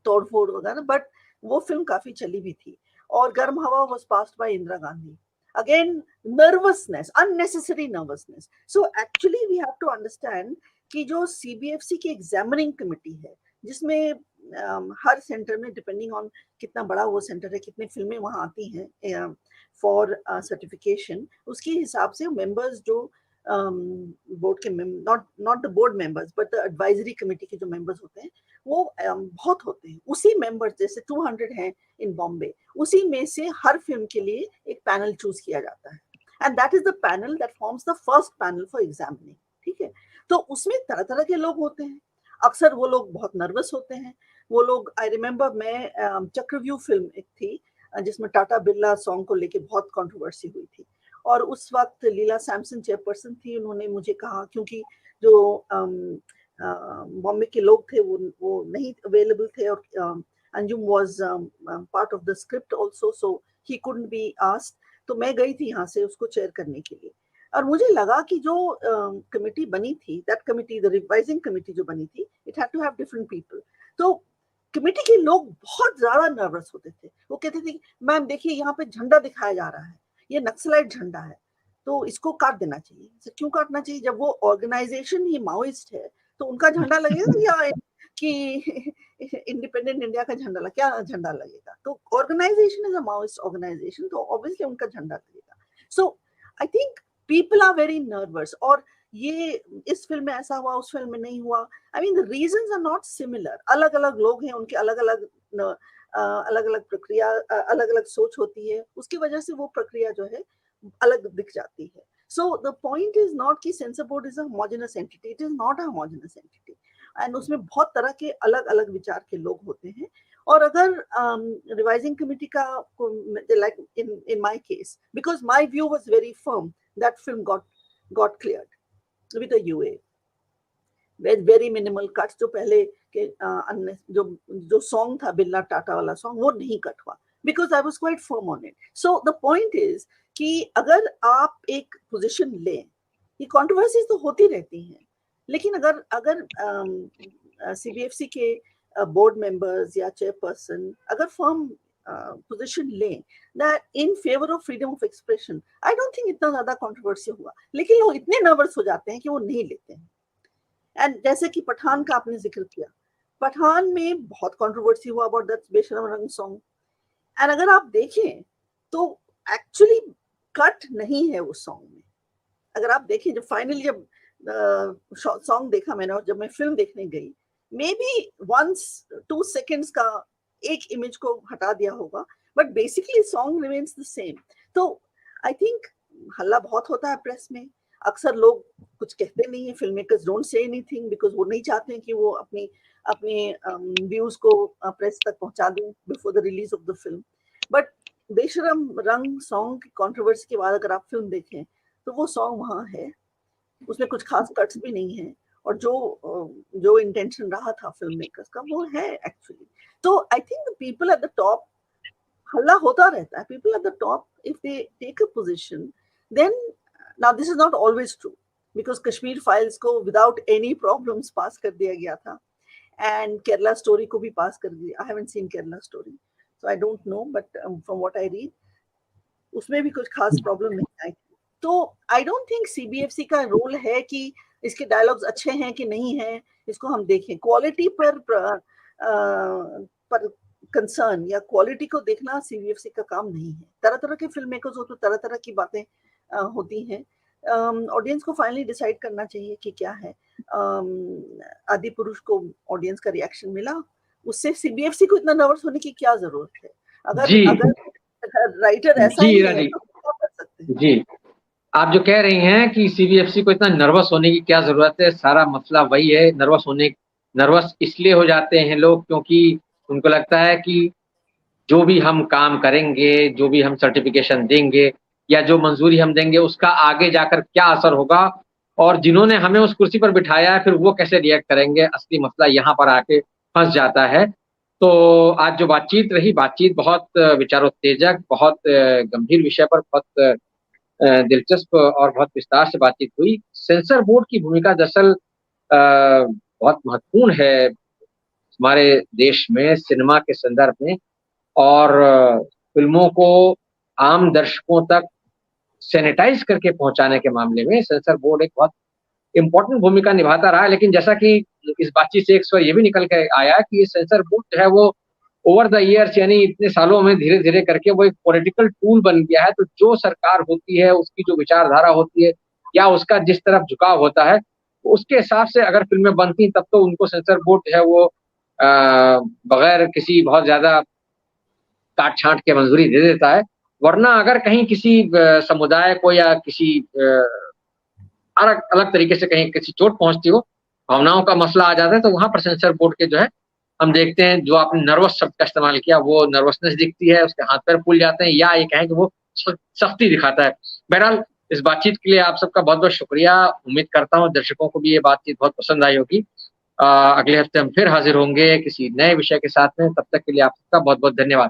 तोड़फोड़ वगैरह, बट वो फिल्म काफी चली भी थी। और Garm Hava was passed by Indira Gandhi. Again nervousness, unnecessary nervousness. So actually we have to understand कि जो सीबीएफसी की एग्जामिनिंग कमेटी है, जिसमें हर सेंटर में डिपेंडिंग ऑन कितना बड़ा वो सेंटर है, कितनी फिल्में वहाँ आती हैं फॉर सर्टिफिकेशन, उसके हिसाब से मेंबर्स जो बोर्ड के not the board members but the advisory committee के जो मेंबर्स होते हैं वो बहुत होते हैं। उसी मेंबर्स जैसे 200 हैं इन बॉम्बे, उसी में से हर फिल्म के लिए एक पैनल चूज किया जाता है and that is the panel that forms the first panel for examining. ठीक है, तो उसमें तरह तरह के लोग होते हैं। अक्सर वो लोग बहुत नर्वस होते हैं। वो लोग, आई रिमेम्बर मैं चक्रव्यूह फिल्म एक थी जिसमें टाटा बिरला सॉन्ग को लेके बहुत कंट्रोवर्सी हुई थी, और उस वक्त लीला सैमसन चेयरपर्सन थी। उन्होंने मुझे कहा, क्योंकि जो बॉम्बे के लोग थे वो नहीं अवेलेबल थे, और Anjum was part of the script also, so he couldn't be asked. तो मैं गई थी यहाँ से उसको चेयर करने के लिए, और मुझे लगा कि जो कमेटी बनी थी, that committee, the revising committee जो बनी थी, it had to have different people. तो कमेटी के लोग बहुत ज्यादा नर्वस होते थे। वो कहते थे, मैम देखिए यहाँ पे झंडा दिखाया जा रहा है, ये नक्सलाइट झंडा है, तो इसको काट देना चाहिए। सर क्यों काटना चाहिए? जब वो ऑर्गेनाइजेशन ही माओइस्ट है तो उनका झंडा लगेगा या कि इंडिपेंडेंट इंडिया का झंडा लगा? क्या झंडा लगेगा? तो organisation is a Maoist organisation, तो ऑब्वियसली उनका झंडा लगेगा। So I think people are very nervous, और ये इस फिल्म में ऐसा हुआ, उस फिल्म में नहीं हुआ। I mean the reasons are not similar. अलग अलग लोग हैं, उनके अलग अलग प्रक्रिया, अलग अलग सोच होती है, उसकी वजह से वो प्रक्रिया जो है अलग दिख जाती है। So the point is not कि censor board is a homogeneous entity, it is not a homogeneous entity, and उसमें बहुत तरह के अलग अलग विचार के लोग होते हैं। और अगर रिवाइजिंग कमेटी का, like in my case, because my view was very firm, that film got cleared with a UA with very minimal cuts। जो पहले के जो सॉन्ग था बिरला टाटा वाला सॉन्ग, वो नहीं कट हुआ because I was quite firm on it। So the point is कि अगर आप एक पोजीशन लें, ये कंट्रोवर्सीज तो होती रहती हैं, लेकिन अगर CBFC के बोर्ड मेंबर्स या चेयरपर्सन अगर फर्म पोजीशन लें that in favor of freedom of expression, I don't think इतना ज्यादा कंट्रोवर्सी हुआ। लेकिन लोग इतने नर्वस हो जाते हैं कि वो नहीं लेते हैं। एंड जैसे कि पठान का आपने जिक्र किया, पठान में बहुत कंट्रोवर्सी हुआ अबाउट दैट बेशरम रंग सॉन्ग, एंड अगर आप देखें तो एक्चुअली कट नहीं है उस सॉन्ग में। अगर आप देखें, जब फाइनली जब सॉन्ग देखा मैंने और जब मैं फिल्म देखने गई, मे बी 1-2 सेकेंड्स का एक इमेज को हटा दिया होगा, but basically song remains the same. तो आई थिंक हल्ला बहुत होता है प्रेस में, अक्सर लोग कुछ कहते नहीं है, film makers don't say anything because वो नहीं चाहते हैं कि वो अपने व्यूज को प्रेस तक पहुंचा दें before the release of the film. But बेशरम रंग सॉन्ग की कंट्रोवर्सी के बाद अगर आप फिल्म देखें तो वो सॉन्ग वहाँ है, उसमें कुछ खास कट्स भी नहीं है, और जो इंटेंशन रहा था फिल्म मेकर्स का वो है एक्चुअली। तो I think the people at the top, हल्ला होता रहता है, people at the top if they take a position, then now this is not always true because Kashmir files को without any problems पास कर दिया गया था, and Kerala story को भी पास कर दिया। I haven't seen Kerala story, so I don't know, but from what I read उसमें भी कुछ खास प्रॉब्लम नहीं आई। तो आई डोंट थिंक CBFC का रोल है कि इसके डायलॉग्स अच्छे हैं कि नहीं है इसको हम देखें। क्वालिटी पर कंसर्न या क्वालिटी को देखना CBFC का काम नहीं है। तरह तरह के फिल्म मेकर्स हो तो तरह तरह की बातें होती हैं। ऑडियंस को फाइनली डिसाइड करना चाहिए कि क्या है। आदि पुरुष को ऑडियंस का रिएक्शन मिला, उससे CBFC को इतना नर्वस होने की क्या जरूरत है? अगर राइटर ऐसा ही है तो क्या कर सकते हैं? जी, आप जो कह रही हैं कि CBFC को इतना नर्वस होने की क्या जरूरत है, सारा मसला वही है। नर्वस इसलिए हो जाते हैं लोग क्योंकि उनको लगता है कि जो भी हम काम करेंगे, जो भी हम सर्टिफिकेशन देंगे या जो मंजूरी हम देंगे, उसका आगे जाकर क्या असर होगा, और जिन्होंने हमें उस कुर्सी पर बिठाया है फिर वो कैसे रिएक्ट करेंगे। असली मसला यहाँ पर आके फंस जाता है। तो आज जो बातचीत रही, बातचीत बहुत विचारोत्तेजक, बहुत गंभीर विषय पर बहुत दिलचस्प और बहुत विस्तार से बातचीत हुई। सेंसर बोर्ड की भूमिका दरअसल बहुत महत्वपूर्ण है हमारे देश में सिनेमा के संदर्भ में, और फिल्मों को आम दर्शकों तक सैनिटाइज करके पहुंचाने के मामले में सेंसर बोर्ड एक बहुत इम्पोर्टेंट भूमिका निभाता रहा है। लेकिन जैसा कि इस बातचीत से एक स्वर ये भी निकल के आया कि ये सेंसर बोर्ड जो है वो ओवर द ईयर्स यानी इतने सालों में धीरे धीरे करके वो एक पॉलिटिकल टूल बन गया है। तो जो सरकार होती है उसकी जो विचारधारा होती है या उसका जिस तरफ झुकाव होता है उसके हिसाब से अगर फिल्में बनती तब तो उनको सेंसर बोर्ड जो है वो बगैर किसी बहुत ज्यादा काट छांट के मंजूरी दे देता है। वरना अगर कहीं किसी समुदाय को या किसी अलग अलग तरीके से कहीं किसी चोट पहुंचती हो, भावनाओं का मसला आ जाता है, तो वहां पर सेंसर बोर्ड के जो है हम देखते हैं, जो आपने नर्वस शब्द का इस्तेमाल किया वो नर्वसनेस दिखती है, उसके हाथ पैर फूल जाते हैं, या ये कहें कि वो सख्ती दिखाता है। बहरहाल इस बातचीत के लिए आप सबका बहुत बहुत शुक्रिया। उम्मीद करता हूँ दर्शकों को भी ये बातचीत बहुत पसंद आई होगी। अगले हफ्ते हम फिर हाजिर होंगे किसी नए विषय के साथ में। तब तक के लिए आप सबका बहुत बहुत धन्यवाद।